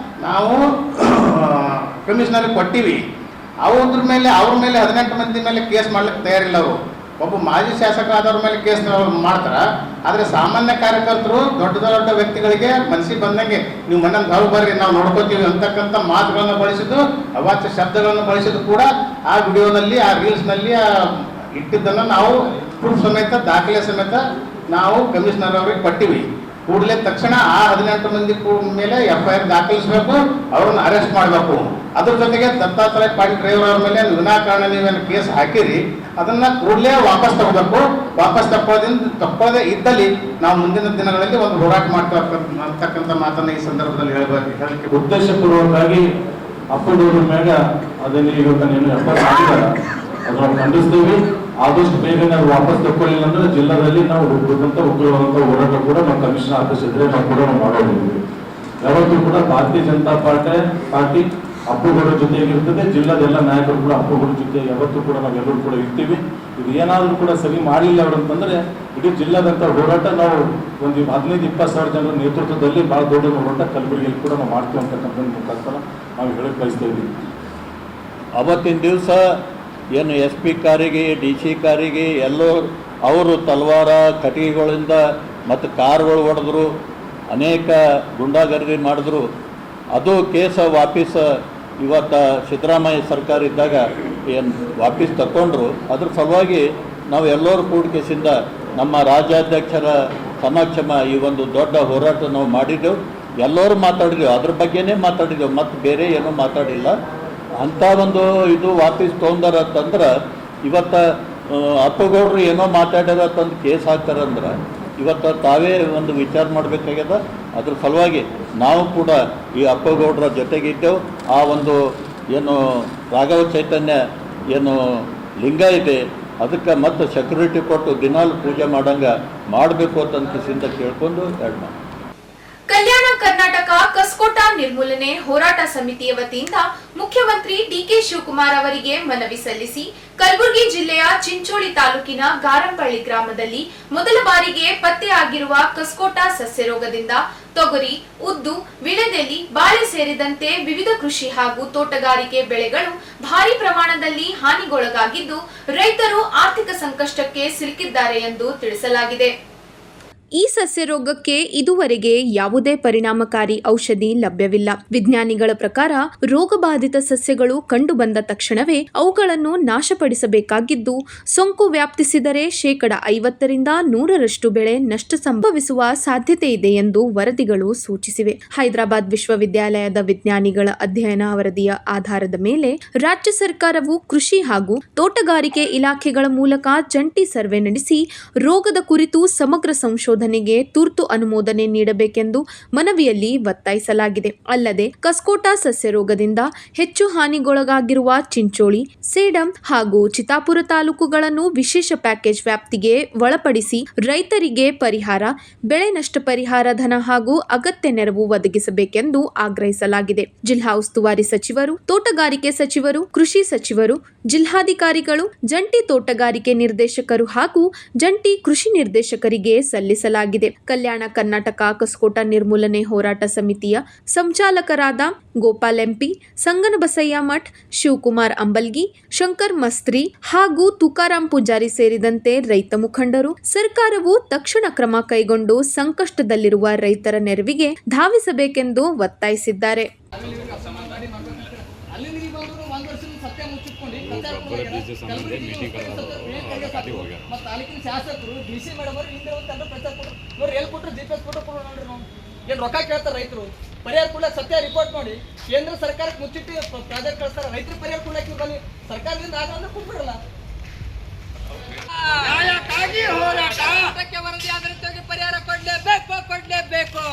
ನಾವು ಕಮಿಷನರ್ಗೆ ಕೊಟ್ಟಿವಿ. ಅವ್ರ ಮೇಲೆ 18 ಮಂದಿ ಮೇಲೆ ಕೇಸ್ ಮಾಡ್ಲಿಕ್ಕೆ ತಯಾರಿಲ್ಲ. ಅವರು ಒಬ್ಬ ಮಾಜಿ ಶಾಸಕರಾದವ್ರ ಮೇಲೆ ಕೇಸ್ ಮಾಡ್ತಾರೆ. ಆದರೆ ಸಾಮಾನ್ಯ ಕಾರ್ಯಕರ್ತರು, ದೊಡ್ಡ ವ್ಯಕ್ತಿಗಳಿಗೆ ಮನಸ್ಸಿಗೆ ಬಂದಂಗೆ ನೀವು ಮನೆಯಿಂದ ಹೊರ ಬರ್ರಿ, ನಾವು ನೋಡ್ಕೋತೀವಿ ಅಂತಕ್ಕಂಥ ಮಾತುಗಳನ್ನು ಬಳಸಿದ್ದು, ಅವಾಚ್ಯ ಶಬ್ದಗಳನ್ನು ಬಳಸಿದ್ದು ಕೂಡ ಆ ವಿಡಿಯೋದಲ್ಲಿ, ಆ ರೀಲ್ಸ್ನಲ್ಲಿ ಇಟ್ಟಿದ್ದನ್ನು ನಾವು ಪ್ರೂಫ್ ಸಮೇತ, ದಾಖಲೆ ಸಮೇತ ನಾವು ಕಮಿಷನರ್ ಅವರಿಗೆ ಕೊಟ್ಟಿವಿ. ಕೂಡಲೇ ತಕ್ಷಣ ಆ 18 ಮಂದಿ ಮೇಲೆ FIR ದಾಖಲಿಸಬೇಕು, ಅವ್ರನ್ನ ಅರೆಸ್ಟ್ ಮಾಡಬೇಕು. ಅದ್ರ ಜೊತೆಗೆ ದತ್ತಾತ್ರೇಯ ಪಾಟೀಲ್ ಡ್ರೈವರ್ ಅವ್ರ ಮೇಲೆ ವಿನಾಕಾರಣ ನೀವೇನು ಕೇಸ್ ಹಾಕಿರಿ ಅದನ್ನ ಕೂಡಲೇ ವಾಪಸ್ ತಗೋಬೇಕು. ವಾಪಸ್ ತಕ್ಕೊಳ್ಳದೆ ಇದ್ದಲ್ಲಿ ನಾವು ಮುಂದಿನ ದಿನಗಳಲ್ಲಿ ಒಂದು ಹೋರಾಟ ಮಾಡ್ತೀವಿ ಅಂತಕ್ಕಂಥ ಮಾತನ್ನ ಈ ಸಂದರ್ಭದಲ್ಲಿ ಹೇಳಲಿಕ್ಕೆ ಉದ್ದೇಶಪೂರ್ವಕವಾಗಿ ಅಪ್ಪನವ್ರ ಮ್ಯಾಗ ಅದನ್ನು ಇವತ್ತೇನು ಎಫರ್ಟ್ ಮಾಡಿದಾರ ಅದನ್ನು ಖಂಡಿಸ್ತೀವಿ. ಆದಷ್ಟು ಬೇಗನೆ ನಾವು ವಾಪಸ್ ತಗೊಳ್ಳಿಲ್ಲ ಅಂದ್ರೆ ಜಿಲ್ಲಾದಲ್ಲಿ ನಾವು ಉಗ್ರವಾದಂಥ ಹೋರಾಟ ಕೂಡ ನಮ್ಮ ಕಮಿಷನರ್ ಆಫೀಸ್ ಇದ್ರೆ ನಾವು ಕೂಡ ಮಾಡೋದಿದ್ದೀವಿ. ಯಾವತ್ತೂ ಕೂಡ ಭಾರತೀಯ ಜನತಾ ಪಾರ್ಟಿ ಅಪ್ಪುಗೌಡರ ಜೊತೆಗಿರ್ತದೆ. ಜಿಲ್ಲಾದ ಎಲ್ಲ ನಾಯಕರು ಕೂಡ ಅಪ್ಪುಗೌಡರ ಜೊತೆ ಯಾವತ್ತೂ ಕೂಡ ನಾವೆಲ್ಲರೂ ಕೂಡ ಇರ್ತೀವಿ. ಇದು ಏನಾದರೂ ಕೂಡ ಸರಿ ಮಾಡಲಿಲ್ಲ ಅಂತಂದ್ರೆ ಇಡೀ ಜಿಲ್ಲಾದಂಥ ಹೋರಾಟ ನಾವು ಒಂದು 15-20 ಸಾವಿರ ಜನರ ನೇತೃತ್ವದಲ್ಲಿ ಭಾಳ ದೊಡ್ಡ ಹೋರಾಟ ಕಲಬುರಗಿಯಲ್ಲಿ ಕೂಡ ನಾವು ಮಾಡ್ತೀವಿ ಅಂತಕ್ಕಂಥ ಮುಖಾಂತರ ನಾವು ಹೇಳಕ್ಕೆ ಬಯಸ್ತೀವಿ. ಅವತ್ತಿನ ದಿವಸ ಏನು SP ಕಾರಿಗೆ, DC ಕಾರಿಗೆ ಎಲ್ಲೋ ಅವರು ತಲವಾರ, ಕಟ್ಟಿಗೆಗಳಿಂದ ಮತ್ತು ಕಾರುಗಳು ಹೊಡೆದ್ರು, ಅನೇಕ ಗುಂಡಾಗರ್ದಿ ಮಾಡಿದ್ರು. ಅದು ಕೇಸ ವಾಪಸ್ ಇವತ್ತು ಸಿದ್ದರಾಮಯ್ಯ ಸರ್ಕಾರ ಇದ್ದಾಗ ಏನು ವಾಪಸ್ ತಗೊಂಡ್ರು. ಅದ್ರ ಸಲುವಾಗಿ ನಾವು ಎಲ್ಲರೂ ಕೂಡಿಕೆಸಿಂದ ನಮ್ಮ ರಾಜ್ಯಾಧ್ಯಕ್ಷರ ಸಮಕ್ಷಮ ಈ ಒಂದು ದೊಡ್ಡ ಹೋರಾಟ ನಾವು ಮಾಡಿದ್ದೆವು. ಎಲ್ಲರೂ ಮಾತಾಡಿದೆವು, ಅದ್ರ ಬಗ್ಗೆನೇ ಮಾತಾಡಿದೆವು, ಮತ್ತು ಬೇರೆ ಏನೂ ಮಾತಾಡಿಲ್ಲ. ಅಂಥ ಒಂದು ಇದು ವಾಪಸ್ ತೊಗೊಂಡಾರಂತಂದ್ರೆ ಇವತ್ತು ಅಪ್ಪಗೌಡರು ಏನೋ ಮಾತಾಡ್ಯಾರ ತಂದು ಕೇಸ್ ಹಾಕ್ತಾರಂದ್ರೆ ಇವತ್ತು ತಾವೇ ಒಂದು ವಿಚಾರ ಮಾಡಬೇಕಾಗ್ಯದ. ಅದ್ರ ಸಲುವಾಗಿ ನಾವು ಕೂಡ ಈ ಅಪ್ಪಗೌಡರ ಜೊತೆಗಿದ್ದೆವು. ಆ ಒಂದು ಏನು ರಾಘವ ಚೈತನ್ಯ ಏನು ಲಿಂಗ ಇದೆ ಅದಕ್ಕೆ ಮತ್ತೆ ಸೆಕ್ಯೂರಿಟಿ ಕೊಟ್ಟು ದಿನಾಲು ಪೂಜೆ ಮಾಡಂಗೆ ಮಾಡಬೇಕು ಅಂತ ಕಿಸಿಂದ ಕೇಳ್ಕೊಂಡು ಎರಡು ಮಾತು. ಕಲ್ಯಾಣ ಕರ್ನಾಟಕ ಕಸ್ಕೋಟ ನಿರ್ಮೂಲನೆ ಹೋರಾಟ ಸಮಿತಿಯ ವತಿಯಿಂದ ಮುಖ್ಯಮಂತ್ರಿ DK ಶಿವಕುಮಾರ್ ಅವರಿಗೆ ಮನವಿ ಸಲ್ಲಿಸಿ ಕಲಬುರಗಿ ಜಿಲ್ಲೆಯ ಚಿಂಚೋಳಿ ತಾಲೂಕಿನ ಗಾರಂಪಳ್ಳಿ ಗ್ರಾಮದಲ್ಲಿ ಮೊದಲ ಬಾರಿಗೆ ಪತ್ತೆಯಾಗಿರುವ ಕಸ್ಕೋಟ ಸಸ್ಯರೋಗದಿಂದ ತೊಗರಿ, ಉದ್ದು, ವಿಳೆದೆಲೆ, ಬಾಳೆ ಸೇರಿದಂತೆ ವಿವಿಧ ಕೃಷಿ ಹಾಗೂ ತೋಟಗಾರಿಕೆ ಬೆಳೆಗಳು ಭಾರಿ ಪ್ರಮಾಣದಲ್ಲಿ ಹಾನಿಗೊಳಗಾಗಿದ್ದು ರೈತರು ಆರ್ಥಿಕ ಸಂಕಷ್ಟಕ್ಕೆ ಸಿಲುಕಿದ್ದಾರೆ ಎಂದು ತಿಳಿಸಲಾಗಿದೆ. ಈ ಸಸ್ಯರೋಗಕ್ಕೆ ಇದುವರೆಗೆ ಯಾವುದೇ ಪರಿಣಾಮಕಾರಿ ಔಷಧಿ ಲಭ್ಯವಿಲ್ಲ. ವಿಜ್ಞಾನಿಗಳ ಪ್ರಕಾರ ರೋಗಬಾಧಿತ ಸಸ್ಯಗಳು ಕಂಡುಬಂದ ತಕ್ಷಣವೇ ಅವುಗಳನ್ನು ನಾಶಪಡಿಸಬೇಕಾಗಿದ್ದು, ಸೋಂಕು ವ್ಯಾಪ್ತಿಸಿದರೆ 50% 100% ಬೆಳೆ ನಷ್ಟ ಸಂಭವಿಸುವ ಸಾಧ್ಯತೆ ಇದೆ ಎಂದು ವರದಿಗಳು ಸೂಚಿಸಿವೆ. ಹೈದರಾಬಾದ್ ವಿಶ್ವವಿದ್ಯಾಲಯದ ವಿಜ್ಞಾನಿಗಳ ಅಧ್ಯಯನ ವರದಿಯ ಆಧಾರದ ಮೇಲೆ ರಾಜ್ಯ ಸರ್ಕಾರವು ಕೃಷಿ ಹಾಗೂ ತೋಟಗಾರಿಕೆ ಇಲಾಖೆಗಳ ಮೂಲಕ ಜಂಟಿ ಸರ್ವೆ ನಡೆಸಿ ರೋಗದ ಕುರಿತು ಸಮಗ್ರ ಸಂಶೋಧನೆಗೆ ತುರ್ತು ಅನುಮೋದನೆ ನೀಡಬೇಕೆಂದು ಮನವಿಯಲ್ಲಿ ಒತ್ತಾಯಿಸಲಾಗಿದೆ. ಅಲ್ಲದೆ ಕಸ್ಕೋಟ ಸಸ್ಯರೋಗದಿಂದ ಹೆಚ್ಚು ಹಾನಿಗೊಳಗಾಗಿರುವ ಚಿಂಚೋಳಿ, ಸೇಡಂ ಹಾಗೂ ಚಿತ್ತಾಪುರ ತಾಲೂಕುಗಳನ್ನು ವಿಶೇಷ ಪ್ಯಾಕೇಜ್ ವ್ಯಾಪ್ತಿಗೆ ಒಳಪಡಿಸಿ ರೈತರಿಗೆ ಪರಿಹಾರ, ಬೆಳೆ ನಷ್ಟ ಪರಿಹಾರ ಧನ ಹಾಗೂ ಅಗತ್ಯ ನೆರವು ಒದಗಿಸಬೇಕೆಂದು ಆಗ್ರಹಿಸಲಾಗಿದೆ. ಜಿಲ್ಲಾ ಉಸ್ತುವಾರಿ ಸಚಿವರು, ತೋಟಗಾರಿಕೆ ಸಚಿವರು, ಕೃಷಿ ಸಚಿವರು, ಜಿಲ್ಲಾಧಿಕಾರಿಗಳು, ಜಂಟಿ ತೋಟಗಾರಿಕೆ ನಿರ್ದೇಶಕರು ಹಾಗೂ ಜಂಟಿ ಕೃಷಿ ನಿರ್ದೇಶಕರಿಗೆ ಸಲ್ಲಿಸಲಾಗಿದೆ. ತಿಳಿಸಲಾಗಿದೆ. ಕಲ್ಯಾಣ ಕರ್ನಾಟಕ ಕಸ್ಕೋಟ ನಿರ್ಮೂಲನೆ ಹೋರಾಟ ಸಮಿತಿಯ ಸಂಚಾಲಕರಾದ ಗೋಪಾಲ್ ಎಂಪಿ, ಸಂಗನಬಸಯ್ಯ ಮಠ್, ಶಿವಕುಮಾರ್ ಅಂಬಲ್ಗಿ, ಶಂಕರ್ ಮಸ್ತ್ರಿ ಹಾಗೂ ತುಕಾರಾಂ ಪೂಜಾರಿ ಸೇರಿದಂತೆ ರೈತ ಮುಖಂಡರು ಸರ್ಕಾರವು ತಕ್ಷಣ ಕ್ರಮ ಕೈಗೊಂಡು ಸಂಕಷ್ಟದಲ್ಲಿರುವ ರೈತರ ನೆರವಿಗೆ ಧಾವಿಸಬೇಕೆಂದು ಒತ್ತಾಯಿಸಿದ್ದಾರೆ. ಶಾಸಕರು ಡಿಸಿ ಮೇಡಮ್ ನೋಡಿ ಎಲ್ಲಿ ಕೊಟ್ಟರು GPS ಫೋಟೋ ಕೊಡೋಣ ನೋಡ್ರಿ. ನಾವು ಏನು ರೊಕ್ಕ ಕೇಳ್ತಾರೆ ರೈತರು ಪರಿಹಾರ ಕೊಡ್ಲಕ್ಕೆ ಸತ್ಯ ರಿಪೋರ್ಟ್ ಮಾಡಿ ಕೇಂದ್ರ ಸರ್ಕಾರಕ್ಕೆ ಮುಚ್ಚಿಟ್ಟು ಪ್ರಾಜೆಕ್ಟ್ ಕಳಿಸ್ತಾರೆ. ರೈತರು ಪರಿಹಾರ ಕೊಡ್ಲಕ್ಕೆ ಬನ್ನಿ ಸರ್ಕಾರದಿಂದ ಆಗಲ್ಲ ಕೊಟ್ಬಿಡಲ್ಲ. ನ್ಯಾಯಕ್ಕಾಗಿ ಹೋರಾಟ, ವರದಿ ಆಧಾರಿತವಾಗಿ ಪರಿಹಾರ ಕೊಡ್ಲೇಬೇಕು ಕೊಡ್ಲೇಬೇಕು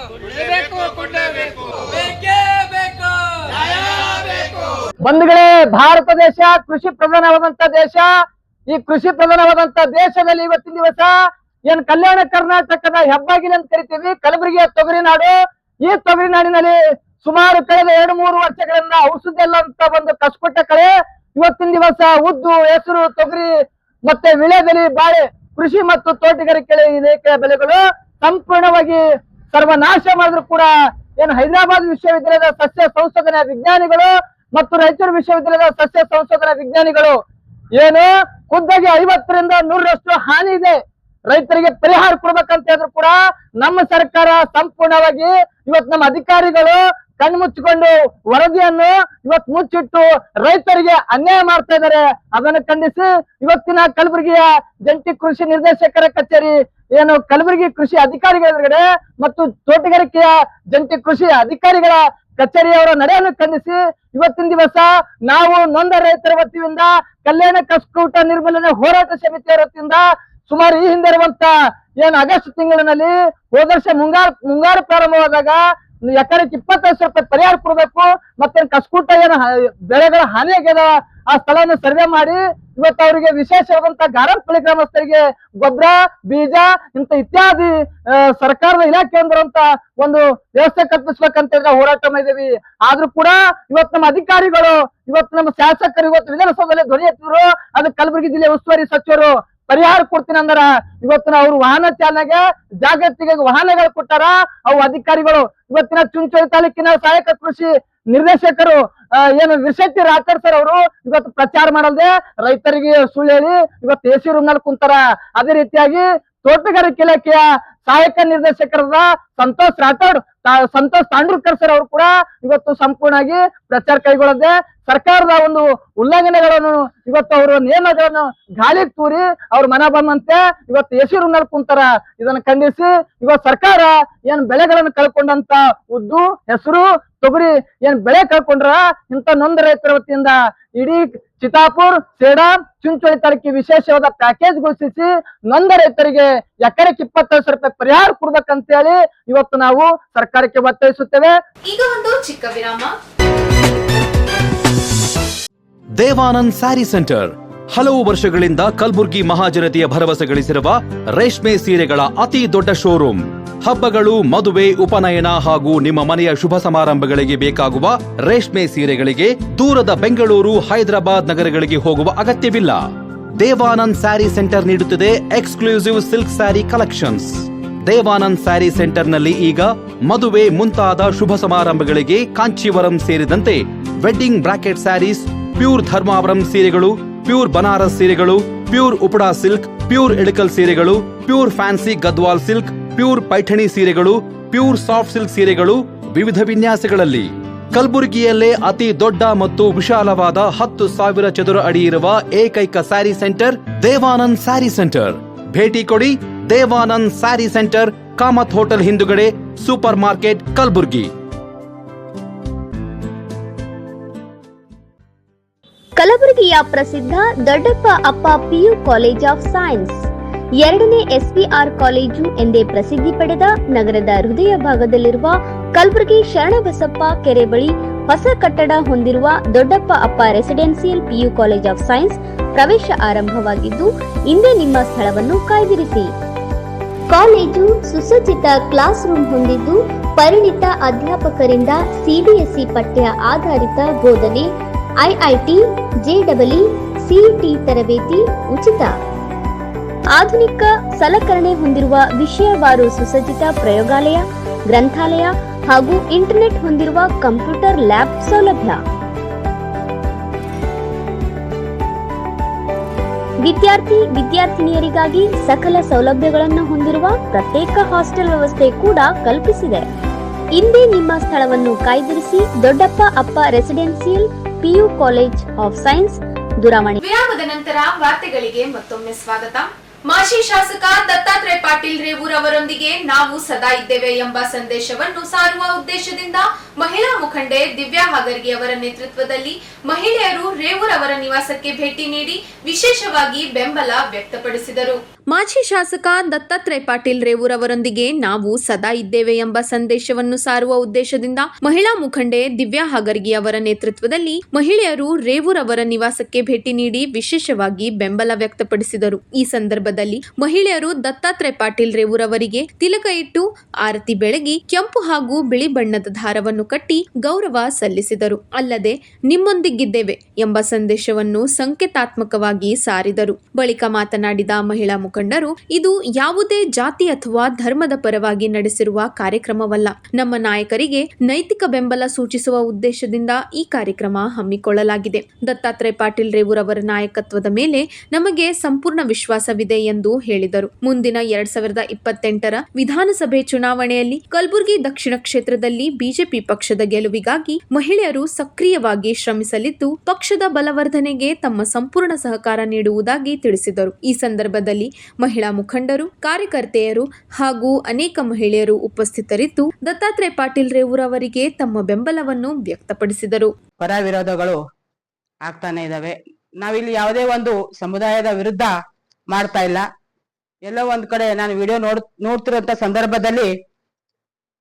ಕೊಡ್ಲೇಬೇಕು ಬೇಕೇ ಬೇಕು ಬೇಕು. ಬಂಧುಗಳೇ, ಭಾರತ ದೇಶ ಕೃಷಿ ಪ್ರಧಾನವಾದಂತ ದೇಶ. ಈ ಕೃಷಿ ಪ್ರಧಾನವಾದಂತ ದೇಶದಲ್ಲಿ ಇವತ್ತಿನ ದಿವಸ ಏನ್ ಕಲ್ಯಾಣ ಕರ್ನಾಟಕದ ಹೆಬ್ಬಾಗಿಲು ಅಂತ ಕರಿತೀವಿ, ಕಲಬುರಗಿಯ ತೊಗರಿ ನಾಡು. ಈ ತೊಗರಿ ನಾಡಿನಲ್ಲಿ ಸುಮಾರು ಕಳೆದ 2-3 ವರ್ಷಗಳಿಂದ ಔಷಧಿ ಎಲ್ಲ ಅಂತ ಒಂದು ಕಸ್ಕೊಟ್ಟ ಕಳೆ ಇವತ್ತಿನ ದಿವಸ ಉದ್ದು, ಹೆಸರು, ತೊಗರಿ ಮತ್ತೆ ವಿಳೆದೆಲೆ, ಬಾಳೆ, ಕೃಷಿ ಮತ್ತು ತೋಟಗಾರಿಕೆ ಇಲಾಖೆಯ ಬೆಳೆಗಳು ಸಂಪೂರ್ಣವಾಗಿ ಸರ್ವನಾಶ ಮಾಡಿದ್ರು ಕೂಡ ಏನು ಹೈದರಾಬಾದ್ ವಿಶ್ವವಿದ್ಯಾಲಯದ ಸಸ್ಯ ಸಂಶೋಧನಾ ವಿಜ್ಞಾನಿಗಳು ಮತ್ತು ರಾಯಚೂರು ವಿಶ್ವವಿದ್ಯಾಲಯದ ಸಸ್ಯ ಸಂಶೋಧನಾ ವಿಜ್ಞಾನಿಗಳು ಏನು ಖುದ್ದಾಗಿ 50ರಿಂದ 100ರಷ್ಟು ಹಾನಿ ಇದೆ, ರೈತರಿಗೆ ಪರಿಹಾರ ಕೊಡ್ಬೇಕಂತ ಹೇಳಿದ್ರು ಕೂಡ ನಮ್ಮ ಸರ್ಕಾರ ಸಂಪೂರ್ಣವಾಗಿ ಇವತ್ತು ನಮ್ಮ ಅಧಿಕಾರಿಗಳು ಕಣ್ಮುಚ್ಚಿಕೊಂಡು ವರದಿಯನ್ನು ಇವತ್ತು ಮುಚ್ಚಿಟ್ಟು ರೈತರಿಗೆ ಅನ್ಯಾಯ ಮಾಡ್ತಾ ಇದ್ದಾರೆ. ಅದನ್ನು ಖಂಡಿಸಿ ಇವತ್ತಿನ ಕಲಬುರಗಿಯ ಜಂಟಿ ಕೃಷಿ ನಿರ್ದೇಶಕರ ಕಚೇರಿ ಏನು ಕಲಬುರಗಿ ಕೃಷಿ ಅಧಿಕಾರಿಗಳ ಎದುರುಗಡೆ ಮತ್ತು ತೋಟಗಾರಿಕೆಯ ಜಂಟಿ ಕೃಷಿ ಅಧಿಕಾರಿಗಳ ಕಚೇರಿಯವರ ನಡೆಯನ್ನು ಖಂಡಿಸಿ ಇವತ್ತಿನ ದಿವಸ ನಾವು ನೊಂದ ರೈತರ ವತಿಯಿಂದ ಕಲ್ಯಾಣ ಕಸ್ಕೂಟ ನಿರ್ಮೂಲನೆ ಹೋರಾಟ ಸಮಿತಿಯ ವತಿಯಿಂದ ಸುಮಾರು ಈ ಹಿಂದೆ ಇರುವಂತ ಏನು ಆಗಸ್ಟ್ ತಿಂಗಳಿನಲ್ಲಿ ಹೋದ ವರ್ಷ ಮುಂಗಾರು ಪ್ರಾರಂಭವಾದಾಗ ಎಕರೆಗೆ 25 ರೂಪಾಯಿ ಪರಿಹಾರ ಕೊಡಬೇಕು. ಮತ್ತೆ ಕಸ್ಕೂಟ ಏನು ಬೆಳೆಗಳ ಹಾನಿ ಆಗ್ಯದ ಆ ಸ್ಥಳವನ್ನು ಸರ್ವೆ ಮಾಡಿ ಇವತ್ತು ಅವರಿಗೆ ವಿಶೇಷವಾದಂತ ಗಾರಂಪಳ್ಳಿ ಗ್ರಾಮಸ್ಥರಿಗೆ ಗೊಬ್ಬರ, ಬೀಜ ಇಂತ ಇತ್ಯಾದಿ ಸರ್ಕಾರದ ಇಲಾಖೆ ಅಂದಿರುವಂತ ಒಂದು ವ್ಯವಸ್ಥೆ ಕಲ್ಪಿಸ್ಬೇಕಂತ ಹೇಳಿದ್ರೆ ಹೋರಾಟ ಮಾಡಿದೀವಿ. ಆದ್ರೂ ಕೂಡ ಇವತ್ತು ನಮ್ಮ ಅಧಿಕಾರಿಗಳು, ಇವತ್ತು ನಮ್ಮ ಶಾಸಕರು ಇವತ್ತು ವಿಧಾನಸೌಧದಲ್ಲಿ ಧ್ವನಿ ಎತ್ತಿದ್ರು. ಅದು ಕಲಬುರಗಿ ಜಿಲ್ಲೆ ಉಸ್ತುವಾರಿ ಸಚಿವರು ಪರಿಹಾರ ಕೊಡ್ತೀನಿ ಅಂದಾರ. ಇವತ್ತಿನ ಅವರು ವಾಹನ ಚಾಲನೆಗೆ ಜಾಗೃತಿಗೆ ವಾಹನಗಳು ಕೊಟ್ಟಾರ. ಅವು ಅಧಿಕಾರಿಗಳು ಇವತ್ತಿನ ಚುಂಚೋಳಿ ತಾಲೂಕಿನ ಸಹಾಯಕ ಕೃಷಿ ನಿರ್ದೇಶಕರು ಏನು ವಿಶೆಟ್ಟಿ ರಾಥೋಡ್ ಸರ್ ಅವರು ಇವತ್ತು ಪ್ರಚಾರ ಮಾಡಲ್ದೆ ರೈತರಿಗೆ ಸುಳ್ಳು ಹೇಳಿ ಇವತ್ತು AC ರೂಮ್ನಲ್ಲಿ ಕುಂತಾರ. ಅದೇ ರೀತಿಯಾಗಿ ತೋಟಗಾರಿಕೆ ಇಲಾಖೆಯ ಸಹಾಯಕ ನಿರ್ದೇಶಕರಾದ ಸಂತೋಷ್ ತಾಂಡ್ರಕರ್ ಸರ್ ಅವರು ಕೂಡ ಇವತ್ತು ಸಂಪೂರ್ಣವಾಗಿ ಪ್ರಚಾರ ಕೈಗೊಳ್ಳದೆ ಸರ್ಕಾರದ ಒಂದು ಉಲ್ಲಂಘನೆಗಳನ್ನು ಇವತ್ತು ಅವರು ನಿಯಮಗಳನ್ನು ಗಾಳಿಗೆ ತೂರಿ ಅವ್ರ ಮನ ಬಂದಂತೆ ಇವತ್ತು AC ರೂಮ್ನಲ್ಲಿ ಕುಂತಾರ. ಇದನ್ನು ಖಂಡಿಸಿ ಇವತ್ತು ಸರ್ಕಾರ ಏನ್ ಬೆಳೆಗಳನ್ನು ಕಳ್ಕೊಂಡಂತ ಉದ್ದು, ಹೆಸರು, ತೊಗರಿ ಏನ್ ಬೆಳೆ ಕಳ್ಕೊಂಡ್ರ ಇಂತ ನೊಂದ ರೈತರ ವತಿಯಿಂದ ಇಡೀ ಚಿತ್ತಾಪುರ್, ಸೇಡಾ, ಚುಂಚೋಳಿ ತಾಲೂಕಿಗೆ ವಿಶೇಷವಾದ ಪ್ಯಾಕೇಜ್ ಘೋಷಿಸಿ ನೊಂದ ರೈತರಿಗೆ ಎಕರೆಗೆ 25 ರೂಪಾಯಿ ಪರಿಹಾರ ಕೊಡ್ಬೇಕಂತ ಹೇಳಿ ಇವತ್ತು ನಾವು ಸರ್ಕಾರಕ್ಕೆ ಒತ್ತಾಯಿಸುತ್ತೇವೆ. ಈಗ ಒಂದು ಚಿಕ್ಕ ವಿರಾಮ. ದೇವಾನಂದ್ ಸ್ಯಾರಿ ಸೆಂಟರ್ ಹಲವು ವರ್ಷಗಳಿಂದ ಕಲಬುರ್ಗಿ ಮಹಾಜನತೆಯ ಭರವಸೆ ಗಳಿಸಿರುವ ರೇಷ್ಮೆ ಸೀರೆಗಳ ಅತಿ ದೊಡ್ಡ ಶೋರೂಮ್. ಹಬ್ಬಗಳು, ಮದುವೆ, ಉಪನಯನ ಹಾಗೂ ನಿಮ್ಮ ಮನೆಯ ಶುಭ ಸಮಾರಂಭಗಳಿಗೆ ಬೇಕಾಗುವ ರೇಷ್ಮೆ ಸೀರೆಗಳಿಗೆ ದೂರದ ಬೆಂಗಳೂರು, ಹೈದರಾಬಾದ್ ನಗರಗಳಿಗೆ ಹೋಗುವ ಅಗತ್ಯವಿಲ್ಲ. ದೇವಾನಂದ್ ಸ್ಯಾರಿ ಸೆಂಟರ್ ನೀಡುತ್ತಿದೆ exclusive silk sari collections. Devanand sari ಸೆಂಟರ್ನಲ್ಲಿ ಈಗ ಮದುವೆ ಮುಂತಾದ ಶುಭ ಸಮಾರಂಭಗಳಿಗೆ ಕಾಂಚೀವರಂ ಸೇರಿದಂತೆ wedding brocade saris, pure Dharmavaram ಸೀರೆಗಳು, ಪ್ಯೂರ್ ಬನಾರಸ್ ಸೀರೆಗಳು, pure Uppada silk, pure Ilkal ಸೀರೆಗಳು, pure fancy Gadwal silk, pure Paithani ಸೀರೆಗಳು, ಪ್ಯೂರ್ ಸಾಫ್ಟ್ ಸಿಲ್ಕ್ ಸೀರೆಗಳು ವಿವಿಧ ವಿನ್ಯಾಸಗಳಲ್ಲಿ. ಕಲಬುರಗಿಯಲ್ಲೇ ಅತಿ ದೊಡ್ಡ ಮತ್ತು ವಿಶಾಲವಾದ 10,000 ಚದುರ ಅಡಿ ಇರುವ ಏಕೈಕ sari centre Devanand sari centre. ಭೇಟಿ ಕೊಡಿ. Devanand sari centre, Kamath hotel ಹಿಂದುಗಡೆ, ಸೂಪರ್ ಮಾರ್ಕೆಟ್, ಕಲಬುರಗಿ. ಕಲಬುರಗಿಯ ಪ್ರಸಿದ್ಧ ದೊಡ್ಡಪ್ಪ ಅಪ್ಪ PU ಕಾಲೇಜ್ ಆಫ್ ಸೈನ್ಸ್ 2ನೇ SPR ಕಾಲೇಜು ಎಂದೇ ಪ್ರಸಿದ್ಧಿ ಪಡೆದ ನಗರದ ಹೃದಯ ಭಾಗದಲ್ಲಿರುವ ಕಲಬುರಗಿ ಶರಣಬಸಪ್ಪ ಕೆರೆ ಬಳಿ ಹೊಸ ಕಟ್ಟಡ ಹೊಂದಿರುವ ದೊಡ್ಡಪ್ಪ ಅಪ್ಪ residential PU college of science ಪ್ರವೇಶ ಆರಂಭವಾಗಿದ್ದು ಇಂದೇ ನಿಮ್ಮ ಸ್ಥಳವನ್ನು ಕಾಯ್ದಿರಿಸಿ. ಕಾಲೇಜು ಸುಸಜ್ಜಿತ ಕ್ಲಾಸ್ ರೂಮ್ ಹೊಂದಿದ್ದು ಪರಿಣಿತ ಅಧ್ಯಾಪಕರಿಂದ CBSE ಪಠ್ಯ ಆಧಾರಿತ ಬೋಧನೆ, IIT, JEE, CET ತರಬೇತಿ ಉಚಿತ. ಆಧುನಿಕ ಸಲಕರಣೆ ಹೊಂದಿರುವ ವಿಷಯವಾರು ಸುಸಜ್ಜಿತ ಪ್ರಯೋಗಾಲಯ, ಗ್ರಂಥಾಲಯ ಹಾಗೂ ಇಂಟರ್ನೆಟ್ ಹೊಂದಿರುವ ಕಂಪ್ಯೂಟರ್ ಲ್ಯಾಬ್ ಸೌಲಭ್ಯ. ವಿದ್ಯಾರ್ಥಿನಿಯರಿಗಾಗಿ ಸಕಲ ಸೌಲಭ್ಯಗಳನ್ನು ಹೊಂದಿರುವ ಪ್ರತ್ಯೇಕ ಹಾಸ್ಟೆಲ್ ವ್ಯವಸ್ಥೆ ಕೂಡ ಕಲ್ಪಿಸಿದೆ. ಇಂದೇ ನಿಮ್ಮ ಸ್ಥಳವನ್ನು ಕಾಯ್ದಿರಿಸಿ. ದೊಡ್ಡಪ್ಪ ಅಪ್ಪ residential PU college of science, ದೂರವಾಣಿ. ವಿರಾಮದ ನಂತರ ವಾರ್ತೆಗಳಿಗೆ ಮತ್ತೊಮ್ಮೆ ಸ್ವಾಗತ. ಮಾಜಿ ಶಾಸಕ ದತ್ತಾತ್ರೇಯ ಪಾಟೀಲ್ ರೇವೂರ್ ಅವರೊಂದಿಗೆ ನಾವು ಸದಾ ಇದ್ದೇವೆ ಎಂಬ ಸಂದೇಶವನ್ನು ಸಾರುವ ಉದ್ದೇಶದಿಂದ ಮಹಿಳಾ ಮುಖಂಡೆ ದಿವ್ಯಾ ಹಾಗರ್ಗಿ ಅವರ ನೇತೃತ್ವದಲ್ಲಿ ಮಹಿಳೆಯರು ರೇವೂರ್ ಅವರ ನಿವಾಸಕ್ಕೆ ಭೇಟಿ ನೀಡಿ ವಿಶೇಷವಾಗಿ ಬೆಂಬಲ ವ್ಯಕ್ತಪಡಿಸಿದರು. ಮಾಜಿ ಶಾಸಕ ದತ್ತಾತ್ರೇಯ ಪಾಟೀಲ್ ರೇವೂರ್ ಅವರೊಂದಿಗೆ ನಾವು ಸದಾ ಇದ್ದೇವೆ ಎಂಬ ಸಂದೇಶವನ್ನು ಸಾರುವ ಉದ್ದೇಶದಿಂದ ಮಹಿಳಾ ಮುಖಂಡೆ ದಿವ್ಯಾ ಹಾಗರ್ಗಿ ಅವರ ನೇತೃತ್ವದಲ್ಲಿ ಮಹಿಳೆಯರು ರೇವೂರ್ ಅವರ ನಿವಾಸಕ್ಕೆ ಭೇಟಿ ನೀಡಿ ವಿಶೇಷವಾಗಿ ಬೆಂಬಲ ವ್ಯಕ್ತಪಡಿಸಿದರು. ಈ ಸಂದರ್ಭದಲ್ಲಿ ಮಹಿಳೆಯರು ದತ್ತಾತ್ರೇಯ ಪಾಟೀಲ್ ರೇವೂರ್ ಅವರಿಗೆ ತಿಲಕ ಇಟ್ಟು ಆರತಿ ಬೆಳಗಿ ಕೆಂಪು ಹಾಗೂ ಬಿಳಿ ಬಣ್ಣದ ದಾರವನ್ನು ಕಟ್ಟಿ ಗೌರವ ಸಲ್ಲಿಸಿದರು. ಅಲ್ಲದೆ ನಿಮ್ಮೊಂದಿಗಿದ್ದೇವೆ ಎಂಬ ಸಂದೇಶವನ್ನು ಸಂಕೇತಾತ್ಮಕವಾಗಿ ಸಾರಿದರು. ಬಳಿಕ ಮಾತನಾಡಿದ ಮಹಿಳಾ ಮುಖಂಡರು, ಇದು ಯಾವುದೇ ಜಾತಿ ಅಥವಾ ಧರ್ಮದ ಪರವಾಗಿ ನಡೆಸಿರುವ ಕಾರ್ಯಕ್ರಮವಲ್ಲ. ನಮ್ಮ ನಾಯಕರಿಗೆ ನೈತಿಕ ಬೆಂಬಲ ಸೂಚಿಸುವ ಉದ್ದೇಶದಿಂದ ಈ ಕಾರ್ಯಕ್ರಮ ಹಮ್ಮಿಕೊಳ್ಳಲಾಗಿದೆ. ದತ್ತಾತ್ರೇಯ ಪಾಟೀಲ್ ರೇವೂರ್ ಅವರ ನಾಯಕತ್ವದ ಮೇಲೆ ನಮಗೆ ಸಂಪೂರ್ಣ ವಿಶ್ವಾಸವಿದೆ ಎಂದು ಹೇಳಿದರು. ಮುಂದಿನ 2028ರ ವಿಧಾನಸಭೆ ಚುನಾವಣೆಯಲ್ಲಿ ಕಲಬುರಗಿ ದಕ್ಷಿಣ ಕ್ಷೇತ್ರದಲ್ಲಿ ಬಿಜೆಪಿ ಪಕ್ಷದ ಗೆಲುವಿಗಾಗಿ ಮಹಿಳೆಯರು ಸಕ್ರಿಯವಾಗಿ ಶ್ರಮಿಸಲಿದ್ದು ಪಕ್ಷದ ಬಲವರ್ಧನೆಗೆ ತಮ್ಮ ಸಂಪೂರ್ಣ ಸಹಕಾರ ನೀಡುವುದಾಗಿ ತಿಳಿಸಿದರು. ಈ ಸಂದರ್ಭದಲ್ಲಿ ಮಹಿಳಾ ಮುಖಂಡರು, ಕಾರ್ಯಕರ್ತೆಯರು ಹಾಗೂ ಅನೇಕ ಮಹಿಳೆಯರು ಉಪಸ್ಥಿತರಿದ್ದು ದತ್ತಾತ್ರೇಯ ಪಾಟೀಲ್ ರೇವೂರ್ ಅವರಿಗೆ ತಮ್ಮ ಬೆಂಬಲವನ್ನು ವ್ಯಕ್ತಪಡಿಸಿದರು. ಪರ ವಿರೋಧಗಳು ಆಗ್ತಾನೆ ಇದಾವೆ. ನಾವಿಲ್ಲಿ ಯಾವುದೇ ಒಂದು ಸಮುದಾಯದ ವಿರುದ್ಧ ಮಾಡ್ತಾ ಇಲ್ಲ. ಎಲ್ಲೋ ಒಂದ್ ಕಡೆ ನಾನು ವಿಡಿಯೋ ನೋಡ್ತಿರೋಂತ ಸಂದರ್ಭದಲ್ಲಿ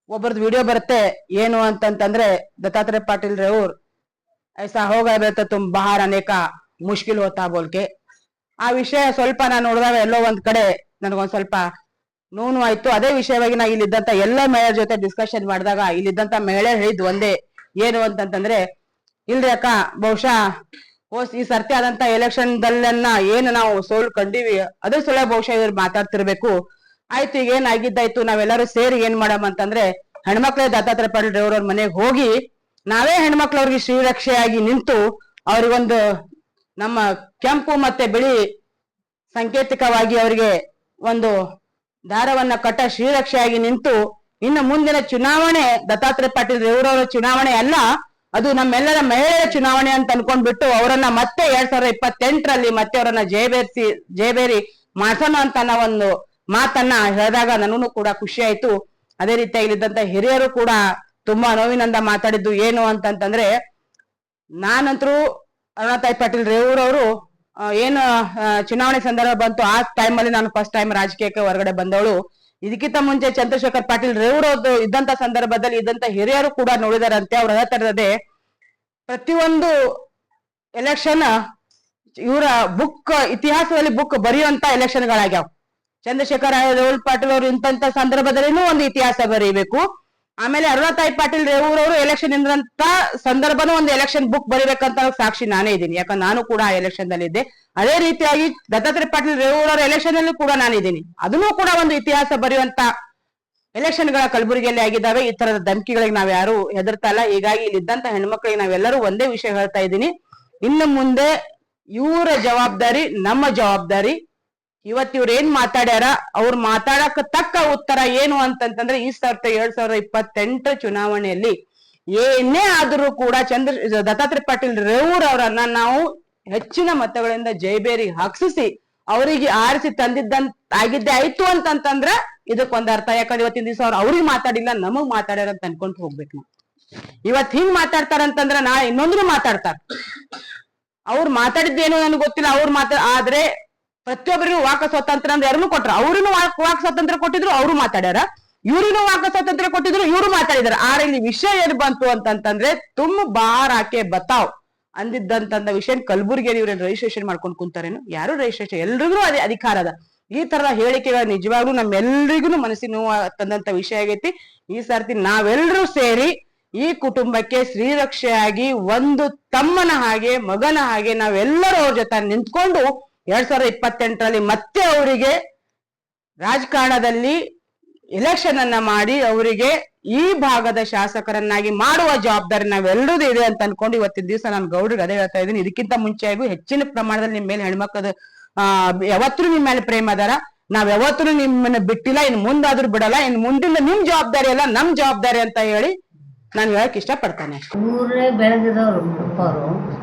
ಒಬ್ಬರದ್ದು ವಿಡಿಯೋ ಬರುತ್ತೆ. ಏನು ಅಂತಂತಂದ್ರೆ, ದತ್ತಾತ್ರೇಯ ಪಾಟೀಲ್ ರೇವೂರ್ ಐಸಾ ಹೋಗ ತುಮ್ ಬಹಾರ್ ಅನೇಕ ಮುಷ್ಕಿಲ್ ಹೋತಾ ಬೋಲ್ಕೆ. ಆ ವಿಷಯ ಸ್ವಲ್ಪ ನಾನು ನೋಡಿದಾಗ ಎಲ್ಲೋ ಒಂದ್ ಕಡೆ ನನಗೊಂದ್ ಸ್ವಲ್ಪ ನೋವು ಆಯ್ತು. ಅದೇ ವಿಷಯವಾಗಿ ನಾ ಇಲ್ಲಿದ್ದಂತ ಎಲ್ಲ ಮಹಿಳೆಯರ ಜೊತೆ ಡಿಸ್ಕಷನ್ ಮಾಡಿದಾಗ ಇಲ್ಲಿದ್ದಂತ ಮಹಿಳೆಯರು ಹೇಳಿದ್ ಒಂದೇ, ಏನು ಅಂತಂತಂದ್ರೆ, ಇಲ್ರಿ ಅಕ್ಕ, ಬಹುಶಃ ಈ ಸರ್ತಿ ಆದಂತ ಎಲೆಕ್ಷನ್ ದಲ್ಲೆನ್ನ ಏನು ನಾವು ಸೋಲು ಕಂಡೀವಿ, ಅದ್ರ ಸಲ ಬಹುಶಃ ಇವ್ರು ಮಾತಾಡ್ತಿರ್ಬೇಕು. ಆಯ್ತು, ಈಗ ಏನ್ ಆಗಿದ್ದಾಯ್ತು, ನಾವೆಲ್ಲರೂ ಸೇರಿ ಏನ್ ಮಾಡಮ್ ಅಂತಂದ್ರೆ, ಹೆಣ್ಮಕ್ಳೇ ದತ್ತಾತ್ರೇಯ ಪಾಟೀಲ್ ರೇವೂರ್ ಅವ್ರ ಮನೆಗೆ ಹೋಗಿ ನಾವೇ ಹೆಣ್ಮಕ್ಳವ್ರಿಗೆ ಶ್ರೀರಕ್ಷೆಯಾಗಿ ನಿಂತು ಅವ್ರಿಗೊಂದು ನಮ್ಮ ಕೆಂಪು ಮತ್ತೆ ಬಿಳಿ ಸಾಂಕೇತಿಕವಾಗಿ ಅವರಿಗೆ ಒಂದು ದಾರವನ್ನ ಕಟ್ಟ ಶ್ರೀರಕ್ಷೆಯಾಗಿ ನಿಂತು, ಇನ್ನು ಮುಂದಿನ ಚುನಾವಣೆ ದತ್ತಾತ್ರೇಯ ಪಾಟೀಲ್ ರೇವೂರ್ ಅವರ ಚುನಾವಣೆ ಅಲ್ಲ, ಅದು ನಮ್ಮೆಲ್ಲರ ಮಹಿಳೆಯರ ಚುನಾವಣೆ ಅಂತ ಅನ್ಕೊಂಡ್ಬಿಟ್ಟು ಅವರನ್ನ ಮತ್ತೆ 2028ರಲ್ಲಿ ಮತ್ತೆ ಅವರನ್ನ ಜಯಬೇರಿ ಮಾಡ್ಸೋಣ ಅಂತ ಒಂದು ಮಾತನ್ನ ಹೇಳಿದಾಗ ನನಗೂ ಕೂಡ ಖುಷಿ ಆಯ್ತು. ಅದೇ ರೀತಿಯಾಗಿ ಇಲ್ಲಿದ್ದಂತ ಹಿರಿಯರು ಕೂಡ ತುಂಬಾ ನೋವಿನಿಂದ ಮಾತಾಡಿದ್ದು ಏನು ಅಂತಂತಂದ್ರೆ, ನಾನಂತರೂ ಅರುಣಾತಾಯಿ ಪಾಟೀಲ್ ರೇವೂರ್ ಅವರು ಏನು ಚುನಾವಣೆ ಸಂದರ್ಭ ಬಂತು ಆ ಟೈಮಲ್ಲಿ ನಾನು ಫಸ್ಟ್ ಟೈಮ್ ರಾಜಕೀಯಕ್ಕೆ ಹೊರಗಡೆ ಬಂದವಳು. ಇದಕ್ಕಿಂತ ಮುಂಚೆ ಚಂದ್ರಶೇಖರ್ ಪಾಟೀಲ್ ರೇವೂರ್ ಅವ್ರದ್ದು ಇದ್ದಂತ ಸಂದರ್ಭದಲ್ಲಿ ಇದ್ದಂತ ಹಿರಿಯರು ಕೂಡ ನೋಡಿದಾರಂತೆ. ಅವ್ರು ಹೇಳ್ತಾ ಇರೋದೇ, ಪ್ರತಿಯೊಂದು ಎಲೆಕ್ಷನ್ ಇವರ ಬುಕ್ ಇತಿಹಾಸದಲ್ಲಿ ಬುಕ್ ಬರೆಯುವಂತ ಎಲೆಕ್ಷನ್ಗಳಾಗ್ಯಾವ. ಚಂದ್ರಶೇಖರ್ ರೇವೂರ್ ಪಾಟೀಲ್ ಅವರು ಇಂತ ಸಂದರ್ಭದಲ್ಲಿನೂ ಒಂದು ಇತಿಹಾಸ ಬರೀಬೇಕು. ಆಮೇಲೆ ಅರುಣಾತಾಯಿ ಪಾಟೀಲ್ ರೇವೂರ್ ಅವರು ಎಲೆಕ್ಷನ್ ಇಂದ್ರಂತ ಸಂದರ್ಭನೂ ಒಂದು ಎಲೆಕ್ಷನ್ ಬುಕ್ ಬರೀಬೇಕಂತ ಸಾಕ್ಷಿ ನಾನೇ ಇದ್ದೀನಿ. ಯಾಕಂದ್ರೆ ನಾನು ಕೂಡ ಆ ಎಲೆಕ್ಷನ್ ದಲ್ಲಿ ಇದ್ದೆ. ಅದೇ ರೀತಿಯಾಗಿ ದತ್ತಾತ್ರೇಯ ಪಾಟೀಲ್ ರೇವೂರ್ ಅವರ ಎಲೆಕ್ಷನ್ ಅಲ್ಲೂ ಕೂಡ ನಾನಿದ್ದೀನಿ. ಅದನ್ನೂ ಕೂಡ ಒಂದು ಇತಿಹಾಸ ಬರೆಯುವಂತ ಎಲೆಕ್ಷನ್ ಗಳ ಕಲಬುರಗಿಯಲ್ಲಿ ಆಗಿದ್ದಾವೆ. ಈ ತರದ ಧಮಕಿಗಳಿಗೆ ನಾವ್ ಯಾರು ಹೆದರ್ತಾ ಇಲ್ಲ. ಹೀಗಾಗಿ ಇಲ್ಲಿದ್ದಂತ ಹೆಣ್ಮಕ್ಳಿಗೆ ನಾವೆಲ್ಲರೂ ಒಂದೇ ವಿಷಯ ಹೇಳ್ತಾ ಇದ್ದೀನಿ, ಇನ್ನು ಮುಂದೆ ಇವರ ಜವಾಬ್ದಾರಿ ನಮ್ಮ ಜವಾಬ್ದಾರಿ. ಇವ್ರು ಏನ್ ಮಾತಾಡ್ಯಾರ, ಅವ್ರು ಮಾತಾಡಕ್ ತಕ್ಕ ಉತ್ತರ ಏನು ಅಂತಂತಂದ್ರೆ, ಈ 2028 ಚುನಾವಣೆಯಲ್ಲಿ ಏನೇ ಆದ್ರೂ ಕೂಡ ದತ್ತಾತ್ರೇಯ ಪಾಟೀಲ್ ರೇವೂರ್ ಅವರನ್ನ ನಾವು ಹೆಚ್ಚಿನ ಮತಗಳಿಂದ ಜಯಬೇರಿ ಹಾಕ್ಸಿಸಿ ಅವರಿಗೆ ಆರಿಸಿ ಆಗಿದ್ದೆ ಆಯ್ತು ಅಂತಂತಂದ್ರ ಇದಕ್ಕೊಂದ್ ಅರ್ಥ. ಯಾಕಂದ್ರೆ ಇವತ್ತಿನ ದಿವಸ ಅವ್ರಿಗೆ ಮಾತಾಡಿಲ್ಲ, ನಮಗ್ ಮಾತಾಡ್ಯಾರ ಅಂತ ಅನ್ಕೊಂತ ಹೋಗ್ಬೇಕು ನಾವು. ಇವತ್ ಹಿಂಗ್ ಮಾತಾಡ್ತಾರಂತಂದ್ರ ನಾಳೆ ಇನ್ನೊಂದ್ರು ಮಾತಾಡ್ತಾರ. ಅವ್ರು ಮಾತಾಡಿದ್ದೇನು ನನ್ಗೆ ಗೊತ್ತಿಲ್ಲ. ಆದ್ರೆ ಪ್ರತಿಯೊಬ್ಬರಿಗೂ ವಾಕ್ ಸ್ವಾತಂತ್ರ್ಯ ಅಂದ್ರೆ ಯಾರನ್ನು ಕೊಟ್ರ, ಅವ್ರನ್ನು ವಾಕ್ ಸ್ವಾತಂತ್ರ್ಯ ಕೊಟ್ಟಿದ್ರು, ಅವರು ಮಾತಾಡ್ಯಾರ. ಇವ್ರಿಗೂ ವಾಕ್ ಸ್ವಾತಂತ್ರ್ಯ ಕೊಟ್ಟಿದ್ರು, ಇವ್ರು ಮಾತಾಡಿದಾರೆ. ಆದ್ರೆ ಇಲ್ಲಿ ವಿಷಯ ಏನ್ ಬಂತು ಅಂತಂತಂದ್ರೆ, ತುಮ್ ಬಾರ್ ಹಾಕೆ ಬತಾವ್ ಅಂದಿದ್ದಂತ ವಿಷಯ ಕಲಬುರಗಿಯಲ್ಲಿ ಇವ್ರೇನ್ ರಿಜಿಸ್ಟ್ರೇಷನ್ ಮಾಡ್ಕೊಂಡು ಕುಂತಾರೇನು? ಯಾರು ರಿಜಿಸ್ಟ್ರೇಷನ್, ಎಲ್ರಿಗೂ ಅದೇ ಅಧಿಕಾರ ಅದ. ಈ ತರದ ಹೇಳಿಕೆಗಳು ನಿಜವಾಗ್ಲೂ ನಮ್ಮೆಲ್ರಿಗೂ ಮನಸ್ಸಿನ ನೋವು ತಂದಂತ ವಿಷಯ ಆಗೈತಿ. ಈ ಸರ್ತಿ ನಾವೆಲ್ಲರೂ ಸೇರಿ ಈ ಕುಟುಂಬಕ್ಕೆ ಶ್ರೀರಕ್ಷೆಯಾಗಿ ಒಂದು ತಮ್ಮನ ಹಾಗೆ ಮಗನ ಹಾಗೆ ನಾವೆಲ್ಲರೂ ಅವ್ರ ಜೊತೆ ನಿಂತ್ಕೊಂಡು 2028ರಲ್ಲಿ ಮತ್ತೆ ಅವರಿಗೆ ರಾಜಕಾರಣದಲ್ಲಿ ಎಲೆಕ್ಷನ್ ಅನ್ನ ಮಾಡಿ ಅವರಿಗೆ ಈ ಭಾಗದ ಶಾಸಕರನ್ನಾಗಿ ಮಾಡುವ ಜವಾಬ್ದಾರಿ ನಾವೆಲ್ಲರದು ಇದೆ ಅಂತ ಅನ್ಕೊಂಡು ಇವತ್ತಿನ ದಿವಸ ನಾನು ಗೌಡ್ರಿಗೆ ಅದೇ ಹೇಳ್ತಾ ಇದ್ದೀನಿ. ಇದಕ್ಕಿಂತ ಮುಂಚೆಗೂ ಹೆಚ್ಚಿನ ಪ್ರಮಾಣದಲ್ಲಿ ನಿಮ್ಮ ಮೇಲೆ ಹೆಣ್ಮಕ್ಳದ ಯಾವತ್ತೂ ನಿಮ್ಮ ಮೇಲೆ ಪ್ರೇಮ ಅದಾರ. ನಾವ್ ಯಾವತ್ತೂ ನಿಮ್ಮನ್ನ ಬಿಟ್ಟಿಲ್ಲ, ಇನ್ ಮುಂದಾದ್ರೂ ಬಿಡಲ್ಲ. ಇನ್ ಮುಂದಿನ ನಿಮ್ ಜವಾಬ್ದಾರಿ ಅಲ್ಲ, ನಮ್ ಜವಾಬ್ದಾರಿ ಅಂತ ಹೇಳಿ ನಾನು ಹೇಳಕ್ ಇಷ್ಟ ಪಡ್ತಾನೆ. ಊರೇ ಬೆಳೆದಿದವರು ಅವರು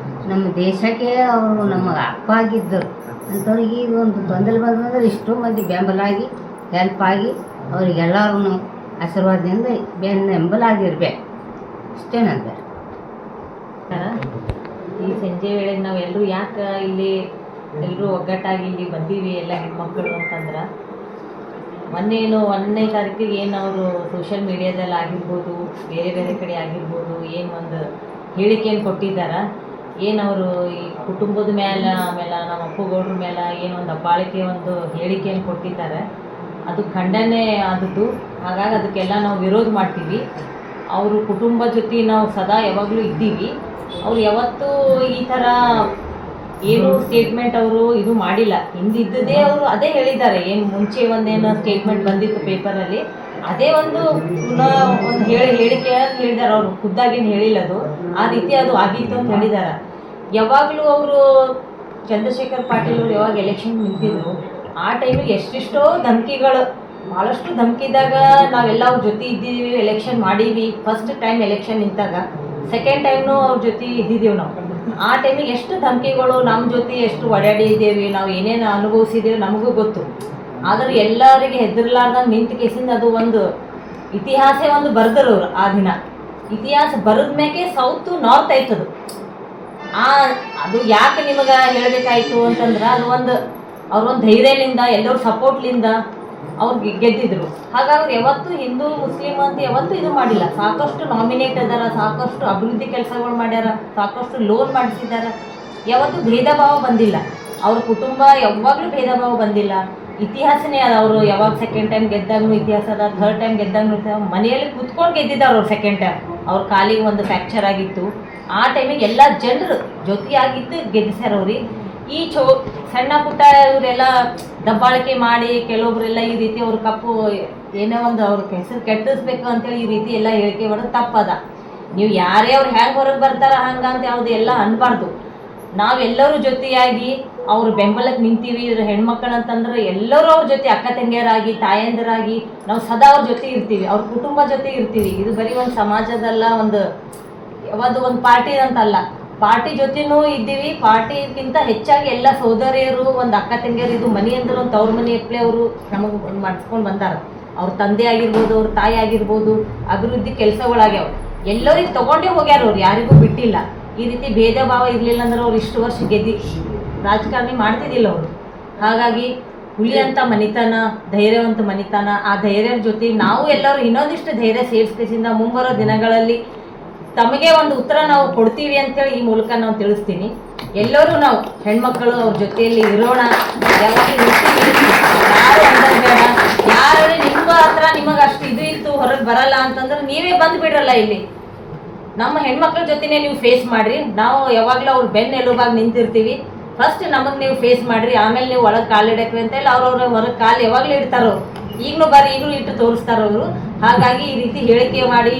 ನಮ್ಮ ದೇಶಕ್ಕೆ ಅವರು ನಮ್ಮ ಅಪ್ಪ ಆಗಿದ್ದರು ಅಂಥವ್ರಿಗೆ ಈಗ ಒಂದು ತೊಂದರೆ ಬಂದ್ರೆ ಇಷ್ಟು ಮಂದಿ ಬೆಂಬಲಾಗಿ ಹೆಲ್ಪ್ ಆಗಿ ಅವರಿಗೆಲ್ಲರೂ ಆಶೀರ್ವಾದದಿಂದ ಬೆಂಬಲಾಗಿರ್ಬೇಕು ಇಷ್ಟೇ ನಂತರ. ಈ ಸಂಜೆ ವೇಳೆಗೆ ನಾವೆಲ್ಲರೂ ಯಾಕೆ ಇಲ್ಲಿ ಎಲ್ಲರೂ ಒಗ್ಗಟ್ಟಾಗಿ ಇಲ್ಲಿ ಬಂದೀವಿ ಎಲ್ಲ ಹೆಣ್ಮಕ್ಳು ಅಂತಂದ್ರೆ, ಮೊನ್ನೇನು 1ನೇ ತಾರೀಕಿಗೆ ಏನು ಅವರು ಸೋಷಿಯಲ್ ಮೀಡಿಯಾದಲ್ಲಿ ಆಗಿರ್ಬೋದು, ಬೇರೆ ಬೇರೆ ಕಡೆ ಆಗಿರ್ಬೋದು, ಏನು ಒಂದು ಹೇಳಿಕೆಯನ್ನು ಕೊಟ್ಟಿದ್ದಾರೆ, ಏನು ಅವರು ಈ ಕುಟುಂಬದ ಮೇಲೆ ಆಮೇಲೆ ನಮ್ಮ ಅಪ್ಪುಗೌಡ್ರ ಮೇಲೆ ಏನು ಒಂದು ದಬ್ಬಾಳಿಕೆ ಒಂದು ಹೇಳಿಕೆಯನ್ನು ಕೊಟ್ಟಿದ್ದಾರೆ, ಅದು ಖಂಡನೆ ಆದದ್ದು. ಹಾಗಾಗಿ ಅದಕ್ಕೆಲ್ಲ ನಾವು ವಿರೋಧ ಮಾಡ್ತೀವಿ. ಅವರು ಕುಟುಂಬ ಜೊತೆ ನಾವು ಸದಾ ಯಾವಾಗಲೂ ಇದ್ದೀವಿ. ಅವ್ರು ಯಾವತ್ತೂ ಈ ಥರ ಏನು ಸ್ಟೇಟ್ಮೆಂಟ್ ಅವರು ಇದು ಮಾಡಿಲ್ಲ. ಹಿಂದಿದ್ದೇ ಅವರು ಅದೇ ಹೇಳಿದ್ದಾರೆ. ಏನು ಮುಂಚೆ ಒಂದೇನು ಸ್ಟೇಟ್ಮೆಂಟ್ ಬಂದಿತ್ತು ಪೇಪರಲ್ಲಿ, ಅದೇ ಒಂದು ಹೇಳಿಕೆ ಹೇಳಿದ್ದಾರೆ. ಅವರು ಖುದ್ದಾಗೇನು ಹೇಳಿಲ್ಲ, ಅದು ಆ ರೀತಿ ಅದು ಆಗಿತ್ತು ಅಂತ ಹೇಳಿದ್ದಾರೆ. ಯಾವಾಗಲೂ ಅವರು ಚಂದ್ರಶೇಖರ್ ಪಾಟೀಲ್ ಅವರು ಯಾವಾಗ ಎಲೆಕ್ಷನ್ ನಿಂತಿದ್ರು ಆ ಟೈಮಿಗೆ ಎಷ್ಟೆಷ್ಟೋ ಧಮಕಿಗಳು, ಭಾಳಷ್ಟು ಧಮಕಿದಾಗ ನಾವೆಲ್ಲ ಅವ್ರ ಜೊತೆ ಇದ್ದೀವಿ, ಎಲೆಕ್ಷನ್ ಮಾಡೀವಿ. ಫಸ್ಟ್ ಟೈಮ್ ಎಲೆಕ್ಷನ್ ನಿಂತಾಗ, ಸೆಕೆಂಡ್ ಟೈಮ್ನು ಅವ್ರ ಜೊತೆ ಇದ್ದಿದ್ದೀವಿ ನಾವು. ಆ ಟೈಮಿಗೆ ಎಷ್ಟು ಧಮಕಿಗಳು, ನಮ್ಮ ಜೊತೆ ಎಷ್ಟು ಒಡ್ಯಾಡಿದ್ದೀವಿ, ನಾವು ಏನೇನು ಅನುಭವಿಸಿದ್ದೀವಿ ನಮಗೂ ಗೊತ್ತು. ಆದರೆ ಎಲ್ಲರಿಗೆ ಹೆದರ್ಲಾರ್ದಂಗೆ ನಿಂತ ಕೇಸಿಂದ ಅದು ಒಂದು ಇತಿಹಾಸ ಒಂದು ಬರೆದರು ಅವರು. ಆ ದಿನ ಇತಿಹಾಸ ಬರೆದ ಮೇಲೆ ಸೌತ್ ನಾರ್ತ್ ಆಯ್ತದು. ಅದು ಯಾಕೆ ನಿಮಗೆ ಹೇಳಬೇಕಾಯ್ತು ಅಂತಂದ್ರೆ, ಅದು ಅವ್ರೊಂದು ಧೈರ್ಯದಿಂದ ಎಲ್ಲರ ಸಪೋರ್ಟ್ಲಿಂದ ಅವ್ರಿಗೆ ಗೆದ್ದಿದ್ರು. ಹಾಗಾಗಿ ಅವ್ರು ಯಾವತ್ತೂ ಹಿಂದೂ ಮುಸ್ಲಿಂ ಅಂತ ಯಾವತ್ತೂ ಇದು ಮಾಡಿಲ್ಲ. ಸಾಕಷ್ಟು ನಾಮಿನೇಟ್ ಅದಾರ, ಸಾಕಷ್ಟು ಅಭಿವೃದ್ಧಿ ಕೆಲಸಗಳು ಮಾಡ್ಯಾರ, ಸಾಕಷ್ಟು ಲೋನ್ ಮಾಡಿಸಿದ್ದಾರೆ. ಯಾವತ್ತೂ ಭೇದ ಭಾವ ಬಂದಿಲ್ಲ. ಅವ್ರ ಕುಟುಂಬ ಯಾವಾಗಲೂ ಭೇದ ಭಾವ ಬಂದಿಲ್ಲ. ಇತಿಹಾಸನೇ ಅದ. ಅವರು ಯಾವಾಗ ಸೆಕೆಂಡ್ ಟೈಮ್ ಗೆದ್ದಾಗೂ ಇತಿಹಾಸ ಅದ, ಥರ್ಡ್ ಟೈಮ್ ಗೆದ್ದಾಗೂ ಮನೆಯಲ್ಲಿ ಕುತ್ಕೊಂಡು ಗೆದ್ದಿದ್ದಾರೆ ಅವ್ರು. ಸೆಕೆಂಡ್ ಟೈಮ್ ಅವ್ರ ಕಾಲಿಗೆ ಒಂದು ಫ್ರ್ಯಾಕ್ಚರ್ ಆಗಿತ್ತು. ಆ ಟೈಮಿಗೆ ಎಲ್ಲ ಜನರು ಜೊತೆಯಾಗಿದ್ದು ಗೆದ್ದಿಸ್ಯಾರ ಅವ್ರಿಗೆ. ಈ ಸಣ್ಣ ಪುಟ್ಟ ಇವರೆಲ್ಲ ದಬ್ಬಾಳಿಕೆ ಮಾಡಿ ಕೆಲವೊಬ್ಬರೆಲ್ಲ ಈ ರೀತಿ ಅವ್ರ ಕಪ್ಪು ಏನೋ ಒಂದು ಅವ್ರ ಹೆಸರು ಕೆಟ್ಟಿಸ್ಬೇಕು ಅಂತೇಳಿ ಈ ರೀತಿ ಎಲ್ಲ ಹೇಳಿಕೆ ಮಾಡೋದು ತಪ್ಪದ. ನೀವು ಯಾರೇ ಅವ್ರು ಹೆಂಗೆ ಹೊರಗೆ ಬರ್ತಾರ ಹಂಗಂತ ಯಾವುದು ಎಲ್ಲ ಅನ್ಬಾರ್ದು. ನಾವೆಲ್ಲರೂ ಜೊತೆಯಾಗಿ ಅವ್ರ ಬೆಂಬಲಕ್ಕೆ ನಿಂತೀವಿ. ಇದ್ರ ಹೆಣ್ಮಕ್ಳಂತಂದ್ರೆ ಎಲ್ಲರೂ ಅವ್ರ ಜೊತೆ ಅಕ್ಕ ತಂಗಿಯರಾಗಿ ತಾಯಂದಿರಾಗಿ ನಾವು ಸದಾ ಅವ್ರ ಜೊತೆ ಇರ್ತೀವಿ, ಅವ್ರ ಕುಟುಂಬ ಜೊತೆ ಇರ್ತೀವಿ. ಇದು ಬರೀ ಒಂದು ಸಮಾಜದಲ್ಲ, ಒಂದು ಪಾರ್ಟಿ ಅಂತಲ್ಲ, ಪಾರ್ಟಿ ಜೊತೆನೂ ಇದ್ದೀವಿ. ಪಾರ್ಟಿಗಿಂತ ಹೆಚ್ಚಾಗಿ ಎಲ್ಲ ಸೋದರಿಯರು, ಒಂದು ಅಕ್ಕ ತಂಗಿಯರು, ಇದು ಮನೆ ಅಂದ್ರೆ ಒಂದು ತವ್ರ ಮನೆ ಎಪ್ಪಳೆ ಅವರು ನಮಗೆ ಮಾಡಿಸ್ಕೊಂಡು ಬಂದಾರ. ಅವ್ರ ತಂದೆ ಆಗಿರ್ಬೋದು, ಅವ್ರ ತಾಯಿ ಆಗಿರ್ಬೋದು, ಅಭಿವೃದ್ಧಿ ಕೆಲಸಗಳಾಗ್ಯಾವ. ಎಲ್ಲರಿಗೆ ತಗೊಂಡೇ ಹೋಗ್ಯಾರ ಅವ್ರು, ಯಾರಿಗೂ ಬಿಟ್ಟಿಲ್ಲ. ಈ ರೀತಿ ಭೇದ ಭಾವ ಇರಲಿಲ್ಲ ಅಂದ್ರೆ ಅವ್ರು ಇಷ್ಟು ವರ್ಷ ರಾಜಕಾರಣಿ ಮಾಡ್ತಿದ್ದಿಲ್ಲ ಅವರು. ಹಾಗಾಗಿ ಹುಲಿ ಅಂತ ಮನಿತನ, ಧೈರ್ಯವಂತ ಮನಿತನ, ಆ ಧೈರ್ಯದ ಜೊತೆ ನಾವು ಎಲ್ಲರೂ ಇನ್ನೊಂದಿಷ್ಟು ಧೈರ್ಯ ಸೇರಿಸ್ಕಿಸಿಂದ ಮುಂಬರೋ ದಿನಗಳಲ್ಲಿ ತಮಗೆ ಒಂದು ಉತ್ತರ ನಾವು ಕೊಡ್ತೀವಿ ಅಂತೇಳಿ ಈ ಮೂಲಕ ನಾವು ತಿಳಿಸ್ತೀನಿ. ಎಲ್ಲರೂ ನಾವು ಹೆಣ್ಮಕ್ಳು ಅವ್ರ ಜೊತೆಯಲ್ಲಿ ಇರೋಣ. ಯಾವಾಗಲೂ ಯಾರು ಅಂದಾಗ ಬೇಡ, ಯಾರು ನಿಮ್ಮ ಹತ್ರ ನಿಮಗೆ ಅಷ್ಟು ಇದು ಇತ್ತು ಹೊರಗೆ ಬರಲ್ಲ ಅಂತಂದ್ರೆ ನೀವೇ ಬಂದುಬಿಡ್ರಲ್ಲ. ಇಲ್ಲಿ ನಮ್ಮ ಹೆಣ್ಮಕ್ಳ ಜೊತೆನೇ ನೀವು ಫೇಸ್ ಮಾಡಿರಿ. ನಾವು ಯಾವಾಗಲೂ ಅವ್ರ ಬೆನ್ನೆಲುಬಾಗಿ ನಿಂತಿರ್ತೀವಿ. ಫಸ್ಟ್ ನಮಗೆ ನೀವು ಫೇಸ್ ಮಾಡಿರಿ, ಆಮೇಲೆ ನೀವು ಒಳಗೆ ಕಾಲಿಡಕ್ಕೆ ಅಂತೇಳಿ ಅವ್ರವ್ರ ಹೊರಗೆ ಕಾಲು ಯಾವಾಗಲೂ ಇಡ್ತಾರೋ. ಈಗಲೂ ಈಗಲೂ ಇಟ್ಟು ತೋರಿಸ್ತಾರವರು. ಹಾಗಾಗಿ ಈ ರೀತಿ ಹೇಳಿಕೆ ಮಾಡಿ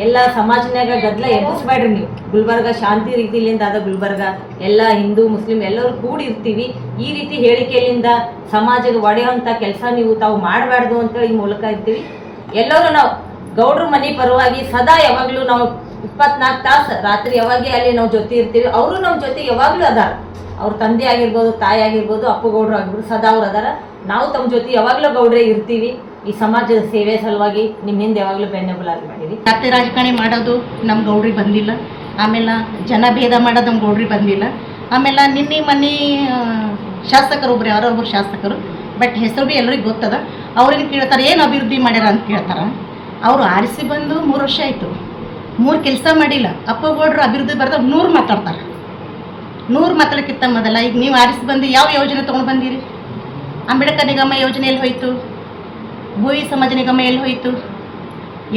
ಎಲ್ಲ ಸಮಾಜನಾಗ ಗದ್ದಲ ಎಬ್ಬಿಸ್ಬೇಡ್ರಿ ನೀವು. ಗುಲ್ಬರ್ಗ ಶಾಂತಿ ರೀತಿಯಿಂದ ಆದ ಗುಲ್ಬರ್ಗ, ಎಲ್ಲ ಹಿಂದೂ ಮುಸ್ಲಿಂ ಎಲ್ಲರೂ ಕೂಡಿರ್ತೀವಿ. ಈ ರೀತಿ ಹೇಳಿಕೆಯಿಂದ ಸಮಾಜದ ಒಡೆಯುವಂಥ ಕೆಲಸ ನೀವು ತಾವು ಮಾಡಬಾರ್ದು ಅಂತೇಳಿ ಈ ಮೂಲಕ ಇರ್ತೀವಿ. ಎಲ್ಲರೂ ನಾವು ಗೌಡ್ರ ಮನೆ ಪರವಾಗಿ ಸದಾ ಯಾವಾಗಲೂ ನಾವು 24 ತಾಸು ರಾತ್ರಿ ಯಾವಾಗೇ ಅಲ್ಲಿ ನಾವು ಜೊತೆ ಇರ್ತೀವಿ. ಅವರು ನಮ್ಮ ಜೊತೆ ಯಾವಾಗಲೂ ಅದಾರ. ಅವ್ರ ತಂದೆ ಆಗಿರ್ಬೋದು, ತಾಯಿ ಆಗಿರ್ಬೋದು, ಅಪ್ಪುಗೌಡ್ರು ಆಗಿರ್ಬೋದು, ಸದಾ ಅವ್ರು ಅದಾರ. ನಾವು ತಮ್ಮ ಜೊತೆ ಯಾವಾಗಲೂ ಗೌಡ್ರೆ ಇರ್ತೀವಿ. ಈ ಸಮಾಜದ ಸೇವೆ ಸಲುವಾಗಿ ನಿಮ್ಮ ಹಿಂದೆ ಯಾವಾಗಲೂ ಬೆನ್ನೆಲುಬಾಗಿ ಮಾಡಿರಿ. ಜಾತಿ ರಾಜಕಾರಣಿ ಮಾಡೋದು ನಮ್ಮ ಗೌಡ್ರಿಗೆ ಬಂದಿಲ್ಲ. ಆಮೇಲೆ ಜನ ಭೇದ ಮಾಡೋದು ನಮ್ಮ ಗೌಡ್ರಿಗೆ ಬಂದಿಲ್ಲ. ಆಮೇಲೆ ನಿನ್ನೆ ಮನೆ ಶಾಸಕರು ಒಬ್ರು, ಯಾರೊಬ್ಬರು ಶಾಸಕರು, ಬಟ್ ಹೆಸರು ಭೀ ಎಲ್ಲರಿಗೂ ಗೊತ್ತದ. ಅವ್ರಿಗೆ ಕೇಳ್ತಾರೆ ಏನು ಅಭಿವೃದ್ಧಿ ಮಾಡ್ಯಾರ ಅಂತ ಕೇಳ್ತಾರೆ. ಅವರು ಆರಿಸಿ ಬಂದು 3 ವರ್ಷ ಆಯಿತು, 3 ಕೆಲಸ ಮಾಡಿಲ್ಲ. ಅಪ್ಪಗೌಡ್ರು ಅಭಿವೃದ್ಧಿ ಬರ್ದಾಗ 100 ಮಾತಾಡ್ತಾರೆ. 100 ಮಾತಾಡೋಕ್ಕಿಂತ ಮೊದಲ ಈಗ ನೀವು ಆರಿಸಿ ಬಂದು ಯಾವ ಯೋಜನೆ ತೊಗೊಂಡು ಬಂದಿರಿ? ಅಂಬೇಡ್ಕರ್ ನಿಗಮ ಯೋಜನೆ ಎಲ್ಲಿ ಹೋಯಿತು? ಭೂವಿ ಸಮಾಜ ನಿಗಮ ಎಲ್ಲಿ ಹೋಯಿತು?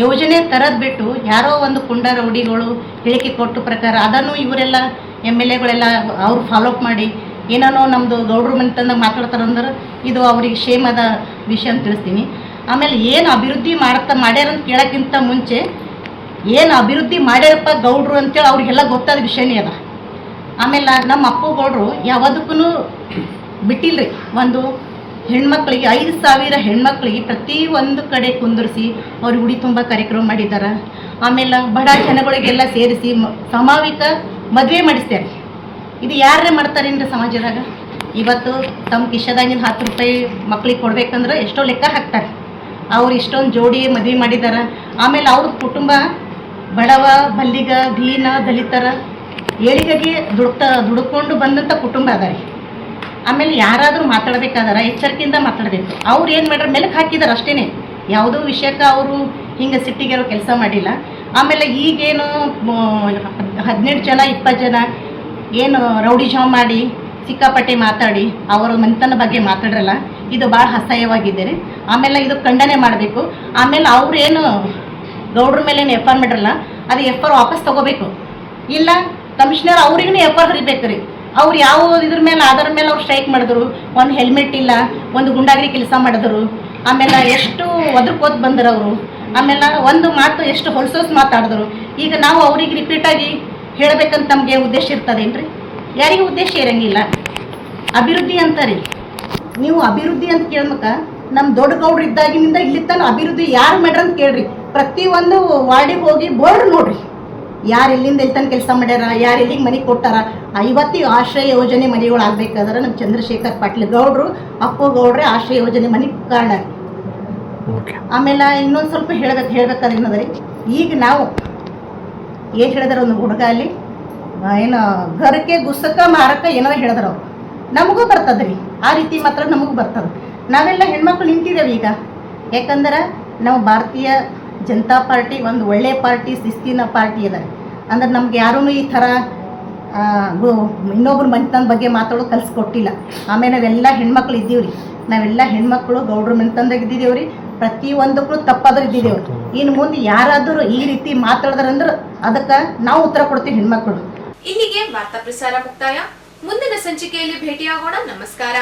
ಯೋಜನೆ ತರದ್ ಬಿಟ್ಟು ಯಾರೋ ಒಂದು ಕುಂಡ ರೌಡಿಗಳು ಹೇಳಿಕೆ ಕೊಟ್ಟ ಪ್ರಕಾರ ಅದನ್ನು ಇವರೆಲ್ಲ MLA ಗಳೆಲ್ಲ ಅವ್ರು ಫಾಲೋಅಪ್ ಮಾಡಿ ಏನೇನೋ ನಮ್ಮದು ಗೌಡ್ರು ಮನೆತಂದಾಗ ಮಾತಾಡ್ತಾರಂದ್ರೆ ಇದು ಅವ್ರಿಗೆ ಕ್ಷೇಮದ ವಿಷಯ ಅಂತ ತಿಳಿಸ್ತೀನಿ. ಆಮೇಲೆ ಏನು ಅಭಿವೃದ್ಧಿ ಮಾಡ್ಯಾರಂತ ಕೇಳೋಕ್ಕಿಂತ ಮುಂಚೆ ಏನು ಅಭಿವೃದ್ಧಿ ಮಾಡ್ಯಾರಪ್ಪ ಗೌಡ್ರು ಅಂತೇಳಿ ಅವ್ರಿಗೆಲ್ಲ ಗೊತ್ತಾದ ವಿಷಯನೇ ಅದ. ಆಮೇಲೆ ನಮ್ಮ ಅಪ್ಪು ಗೌಡ್ರು ಯಾವುದಕ್ಕೂ ಬಿಟ್ಟಿಲ್ರಿ. ಒಂದು ಹೆಣ್ಮಕ್ಳಿಗೆ 5,000 ಹೆಣ್ಮಕ್ಳಿಗೆ ಪ್ರತಿ ಒಂದು ಕಡೆ ಕುಂದಿರಿಸಿ ಅವ್ರಿಗೆ ಉಡಿ ತುಂಬ ಕಾರ್ಯಕ್ರಮ ಮಾಡಿದ್ದಾರೆ. ಆಮೇಲೆ ಬಡ ಜನಗಳಿಗೆಲ್ಲ ಸೇರಿಸಿ ಸಾಮೂಹಿಕ ಮದುವೆ ಮಾಡಿಸ್ತಾರೆ. ಇದು ಯಾರೇ ಮಾಡ್ತಾರೇನ್ರಿ ಸಮಾಜದಾಗ? ಇವತ್ತು ತಮ್ಮ ಕಿಶದಾಗಿನ 10 ರೂಪಾಯಿ ಮಕ್ಳಿಗೆ ಕೊಡ್ಬೇಕಂದ್ರೆ ಎಷ್ಟೋ ಲೆಕ್ಕ ಹಾಕ್ತಾರೆ. ಅವ್ರು ಇಷ್ಟೊಂದು ಜೋಡಿ ಮದುವೆ ಮಾಡಿದ್ದಾರೆ. ಆಮೇಲೆ ಅವ್ರ ಕುಟುಂಬ ಬಡವ, ಬಲ್ಲಿಗ, ದೀನ, ದಲಿತರ ಏಳಿಗೆಗೆ ದುಡ್ಕೊಂಡು ಬಂದಂಥ ಕುಟುಂಬ ಅದಾರೆ. ಆಮೇಲೆ ಯಾರಾದರೂ ಮಾತಾಡಬೇಕಾದ್ರೆ ಎಚ್ಚರಿಕೆಯಿಂದ ಮಾತಾಡಬೇಕು. ಅವ್ರು ಏನು ಮಾಡ್ಯಾರ, ಮೆಲುಕು ಹಾಕಿದಾರೆ ಅಷ್ಟೇ. ಯಾವುದೋ ವಿಷಯಕ್ಕೆ ಅವರು ಹಿಂಗೆ ಸಿಟ್ಟಿಗೆರೋ ಕೆಲಸ ಮಾಡಿಲ್ಲ. ಆಮೇಲೆ ಈಗೇನು 18 ಜನ 20 ಜನ ಏನು ರೌಡಿ ಜಾಮ್ ಮಾಡಿ ಸಿಕ್ಕಾಪಟ್ಟೆ ಮಾತಾಡಿ ಅವರ ಮನೆತನ ಬಗ್ಗೆ ಮಾತಾಡ್ರಲ್ಲ, ಇದು ಭಾಳ ಅಸಹ್ಯವಾಗಿದೆ ರೀ. ಆಮೇಲೆ ಇದು ಖಂಡನೆ ಮಾಡಬೇಕು. ಆಮೇಲೆ ಅವ್ರೇನು ಗೌಡ್ರ ಮೇಲೆ FR ಮಾಡಿರಲ್ಲ, ಅದು FR ವಾಪಸ್ ತೊಗೋಬೇಕು. ಇಲ್ಲ ಕಮಿಷನರ್ ಅವ್ರಿಗೂ FR ಹರಿಬೇಕು ರೀ. ಅವ್ರು ಯಾವ ಇದ್ರ ಮೇಲೆ ಅದರ ಮೇಲೆ ಅವ್ರು ಸ್ಟ್ರೈಕ್ ಮಾಡಿದ್ರು, ಒಂದು ಹೆಲ್ಮೆಟ್ ಇಲ್ಲ, ಒಂದು ಗುಂಡಾಗಿರಿ ಕೆಲಸ ಮಾಡಿದ್ರು. ಆಮೇಲೆ ಎಷ್ಟು ಒದರ್ಕೋತ್ ಬಂದರು ಅವರು. ಆಮೇಲೆ ಒಂದು ಮಾತು ಎಷ್ಟು ಹೊಲಸೋಸ್ ಮಾತಾಡಿದ್ರು. ಈಗ ನಾವು ಅವ್ರಿಗೆ ರಿಪೀಟಾಗಿ ಹೇಳಬೇಕಂತ ನಮಗೆ ಉದ್ದೇಶ ಇರ್ತದೇನ್ರಿ? ಯಾರಿಗೂ ಉದ್ದೇಶ ಇರಂಗಿಲ್ಲ. ಅಭಿವೃದ್ಧಿ ಅಂತಾರೆ. ನೀವು ಅಭಿವೃದ್ಧಿ ಅಂತ ಕೇಳ್ಬೇಕ, ನಮ್ಮ ದೊಡ್ಡ ಗೌಡ್ರು ಇದ್ದಾಗಿನಿಂದ ಇಲ್ಲಿ ತನಕ ಅಭಿವೃದ್ಧಿ ಯಾರು ಮಾಡ್ರ ಅಂತ ಕೇಳ್ರಿ. ಪ್ರತಿಯೊಂದು ವಾರ್ಡಿಗೆ ಹೋಗಿ ಬೋರ್ಡ್ ನೋಡ್ರಿ, ಯಾರು ಎಲ್ಲಿಂದ ಎಲ್ಲಿ ತನಕ ಕೆಲಸ ಮಾಡ್ಯಾರ, ಯಾರು ಎಲ್ಲಿಗೆ ಮನೆ ಕೊಟ್ಟಾರ. 50 ಆಶ್ರಯ ಯೋಜನೆ ಮನೆಗಳು ಆಗ್ಬೇಕಾದ್ರೆ ನಮ್ಮ ಚಂದ್ರಶೇಖರ್ ಪಾಟೀಲ್ ಗೌಡ್ರು, ಅಪ್ಪು ಗೌಡ್ರೆ ಆಶ್ರಯ ಯೋಜನೆ ಮನೆ ಕಾರಣ. ಆಮೇಲೆ ಇನ್ನೊಂದು ಸ್ವಲ್ಪ ಹೇಳ್ಬೇಕಾದ್ರೆ ಏನಂದ್ರೆ, ಈಗ ನಾವು ಏನು ಹೇಳಿದಾರೆ, ಒಂದು ಹುಡುಗ ಅಲ್ಲಿ ಏನು ಗರಕ್ಕೆ ಗುಸ್ಸಕ್ಕ ಮಾರಕ್ಕ ಏನಾರ ಹೇಳಿದಾರೆ ಅವ್ರು. ನಮಗೂ ಬರ್ತದ್ರಿ ಆ ರೀತಿ, ಮಾತ್ರ ನಮಗೂ ಬರ್ತದೆ. ನಾವೆಲ್ಲ ಹೆಣ್ಮಕ್ಳು ನಿಂತಿದ್ದೇವೆ ಈಗ. ಯಾಕಂದ್ರೆ ನಾವು ಭಾರತೀಯ ಜನತಾ ಪಾರ್ಟಿ ಒಂದು ಒಳ್ಳೆಯ ಪಾರ್ಟಿ, ಶಿಸ್ತಿನ ಪಾರ್ಟಿ ಅದ. ಅಂದ್ರೆ ನಮ್ಗೆ ಯಾರೂ ಈ ಥರ ಇನ್ನೊಬ್ರ ಮನೆತನದ ಬಗ್ಗೆ ಮಾತಾಡೋದು ಕಲಿಸ್ಕೊಟ್ಟಿಲ್ಲ. ಆಮೇಲೆ ನಾವೆಲ್ಲ ಹೆಣ್ಮಕ್ಳು ಇದ್ದೀವ್ರಿ. ನಾವೆಲ್ಲ ಹೆಣ್ಮಕ್ಳು ಗೌಡ್ರ ಮನೆತನದಾಗ ಇದ್ದಿದ್ದೇವ್ರಿ. ಪ್ರತಿಯೊಂದಕ್ಕೂ ತಪ್ಪಾದ್ರೂ ಇದ್ದಿದ್ದೇವ್ರಿ. ಇನ್ನು ಮುಂದೆ ಯಾರಾದರೂ ಈ ರೀತಿ ಮಾತಾಡಿದ್ರಂದ್ರೆ ಅದಕ್ಕೆ ನಾವು ಉತ್ತರ ಕೊಡ್ತೀವಿ ಹೆಣ್ಮಕ್ಳು. ಇಲ್ಲಿಗೆ ವಾರ್ತಾ ಪ್ರಸಾರ ಮುಕ್ತಾಯ. ಮುಂದಿನ ಸಂಚಿಕೆಯಲ್ಲಿ ಭೇಟಿಯಾಗೋಣ. ನಮಸ್ಕಾರ.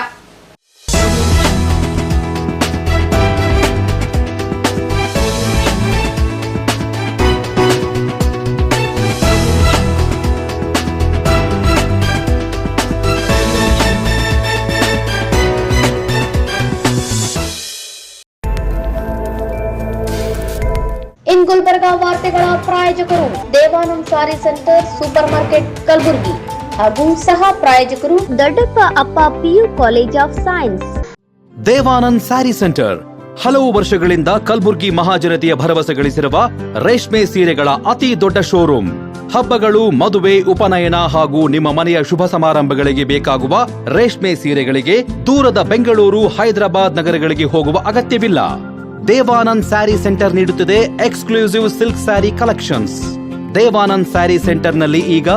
ಇನ್ ಗುಲ್ಬರ್ಗಾ ವಾರ್ತೆಗಳ ಪ್ರಾಯೋಜಕರು ದೇವಾನಂದ್ ಸಾರಿ ಸೆಂಟರ್, ಸೂಪರ್ ಮಾರ್ಕೆಟ್, ಕಲಬುರಗಿ ಹಾಗೂ ಸಹ ಪ್ರಾಯೋಜಕರು ದೊಡ್ಡಪ್ಪ ಅಪ್ಪ PU college of science. Devanand sari centre ಹಲವು ವರ್ಷಗಳಿಂದ ಕಲಬುರ್ಗಿ ಮಹಾಜನತೆಯ ಭರವಸೆ ಗಳಿಸಿರುವ ರೇಷ್ಮೆ ಸೀರೆಗಳ ಅತಿ ದೊಡ್ಡ ಶೋರೂಮ್. ಹಬ್ಬಗಳು, ಮದುವೆ, ಉಪನಯನ ಹಾಗೂ ನಿಮ್ಮ ಮನೆಯ ಶುಭ ಸಮಾರಂಭಗಳಿಗೆ ಬೇಕಾಗುವ ರೇಷ್ಮೆ ಸೀರೆಗಳಿಗೆ ದೂರದ ಬೆಂಗಳೂರು, ಹೈದರಾಬಾದ್ ನಗರಗಳಿಗೆ ಹೋಗುವ ಅಗತ್ಯವಿಲ್ಲ. ದೇವಾನಂದ್ ಸ್ಯಾರಿ ಸೆಂಟರ್ ನೀಡುತ್ತಿದೆ exclusive silk sari collections. Devanand sari ಸೆಂಟರ್ನಲ್ಲಿ ಈಗ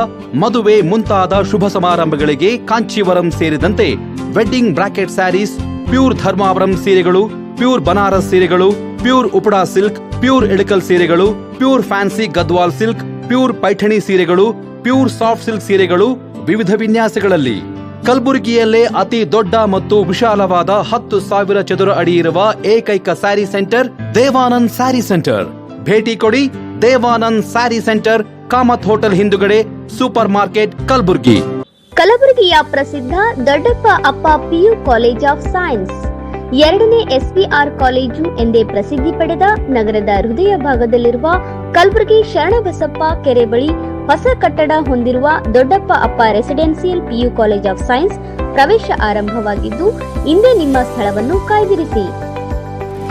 ಮದುವೆ ಮುಂತಾದ ಶುಭ ಸಮಾರಂಭಗಳಿಗೆ ಕಾಂಚೀವರಂ ಸೇರಿದಂತೆ wedding brocade saris, pure Dharmavaram ಸೀರೆಗಳು, ಪ್ಯೂರ್ ಬನಾರಸ್ ಸೀರೆಗಳು, pure Uppada silk, pure Ilkal ಸೀರೆಗಳು, pure fancy Gadwal silk, pure Paithani ಸೀರೆಗಳು, ಪ್ಯೂರ್ ಸಾಫ್ಟ್ ಸಿಲ್ಕ್ ಸೀರೆಗಳು ವಿವಿಧ ವಿನ್ಯಾಸಗಳಲ್ಲಿ. ಕಲಬುರಗಿಯಲ್ಲೇ ಅತಿ ದೊಡ್ಡ ಮತ್ತು ವಿಶಾಲವಾದ 10,000 ಚದುರ ಅಡಿ ಇರುವ ಏಕೈಕ sari centre Devanand sari centre. ಭೇಟಿ ಕೊಡಿ. Devanand sari centre, Kamath hotel ಹಿಂದುಗಡೆ, ಸೂಪರ್ ಮಾರ್ಕೆಟ್, ಕಲಬುರಗಿ. ಕಲಬುರಗಿಯ ಪ್ರಸಿದ್ಧ ದೊಡ್ಡಪ್ಪ ಅಪ್ಪ PU ಕಾಲೇಜ್ ಆಫ್ ಸೈನ್ಸ್, 2ನೇ SPR ಕಾಲೇಜು ಎಂದೇ ಪ್ರಸಿದ್ಧಿ ಪಡೆದ ನಗರದ ಹೃದಯ ಭಾಗದಲ್ಲಿರುವ ಕಲಬುರಗಿ ಶರಣಬಸಪ್ಪ ಕೆರೆ ಬಳಿ ಹೊಸ ಕಟ್ಟಡ ಹೊಂದಿರುವ ದೊಡ್ಡಪ್ಪ ಅಪ್ಪ residential PU college of science ಪ್ರವೇಶ ಆರಂಭವಾಗಿದ್ದು, ಇಂದೇ ನಿಮ್ಮ ಸ್ಥಳವನ್ನು ಕಾಯ್ದಿರಿಸಿ.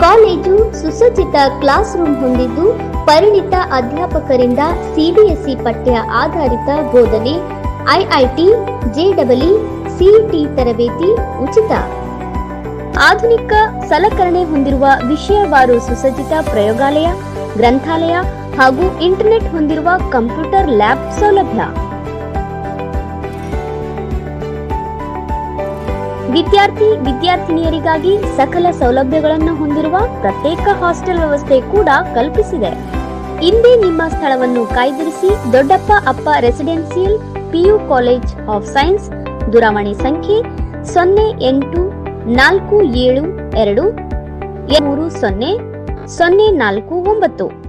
ಕಾಲೇಜು ಸುಸಜ್ಜಿತ ಕ್ಲಾಸ್ ರೂಮ್ ಹೊಂದಿದ್ದು, ಪರಿಣಿತ ಅಧ್ಯಾಪಕರಿಂದ CBSE ಪಠ್ಯ ಆಧಾರಿತ ಬೋಧನೆ, IIT, JEE, CET ತರಬೇತಿ ಉಚಿತ. ಆಧುನಿಕ ಸಲಕರಣೆ ಹೊಂದಿರುವ ವಿಷಯವಾರು ಸುಸಜ್ಜಿತ ಪ್ರಯೋಗಾಲಯ, ಗ್ರಂಥಾಲಯ ಹಾಗೂ ಇಂಟರ್ನೆಟ್ ಹೊಂದಿರುವ ಕಂಪ್ಯೂಟರ್ ಲ್ಯಾಬ್ ಸೌಲಭ್ಯ. ವಿದ್ಯಾರ್ಥಿನಿಯರಿಗಾಗಿ ಸಕಲ ಸೌಲಭ್ಯಗಳನ್ನು ಹೊಂದಿರುವ ಪ್ರತ್ಯೇಕ ಹಾಸ್ಟೆಲ್ ವ್ಯವಸ್ಥೆ ಕೂಡ ಕಲ್ಪಿಸಿದೆ. ಇಂದೇ ನಿಮ್ಮ ಸ್ಥಳವನ್ನು ಕಾಯ್ದಿರಿಸಿ. ದೊಡ್ಡಪ್ಪ ಅಪ್ಪ residential PU college of science, ದೂರವಾಣಿ ಸಂಖ್ಯೆ 0847230049.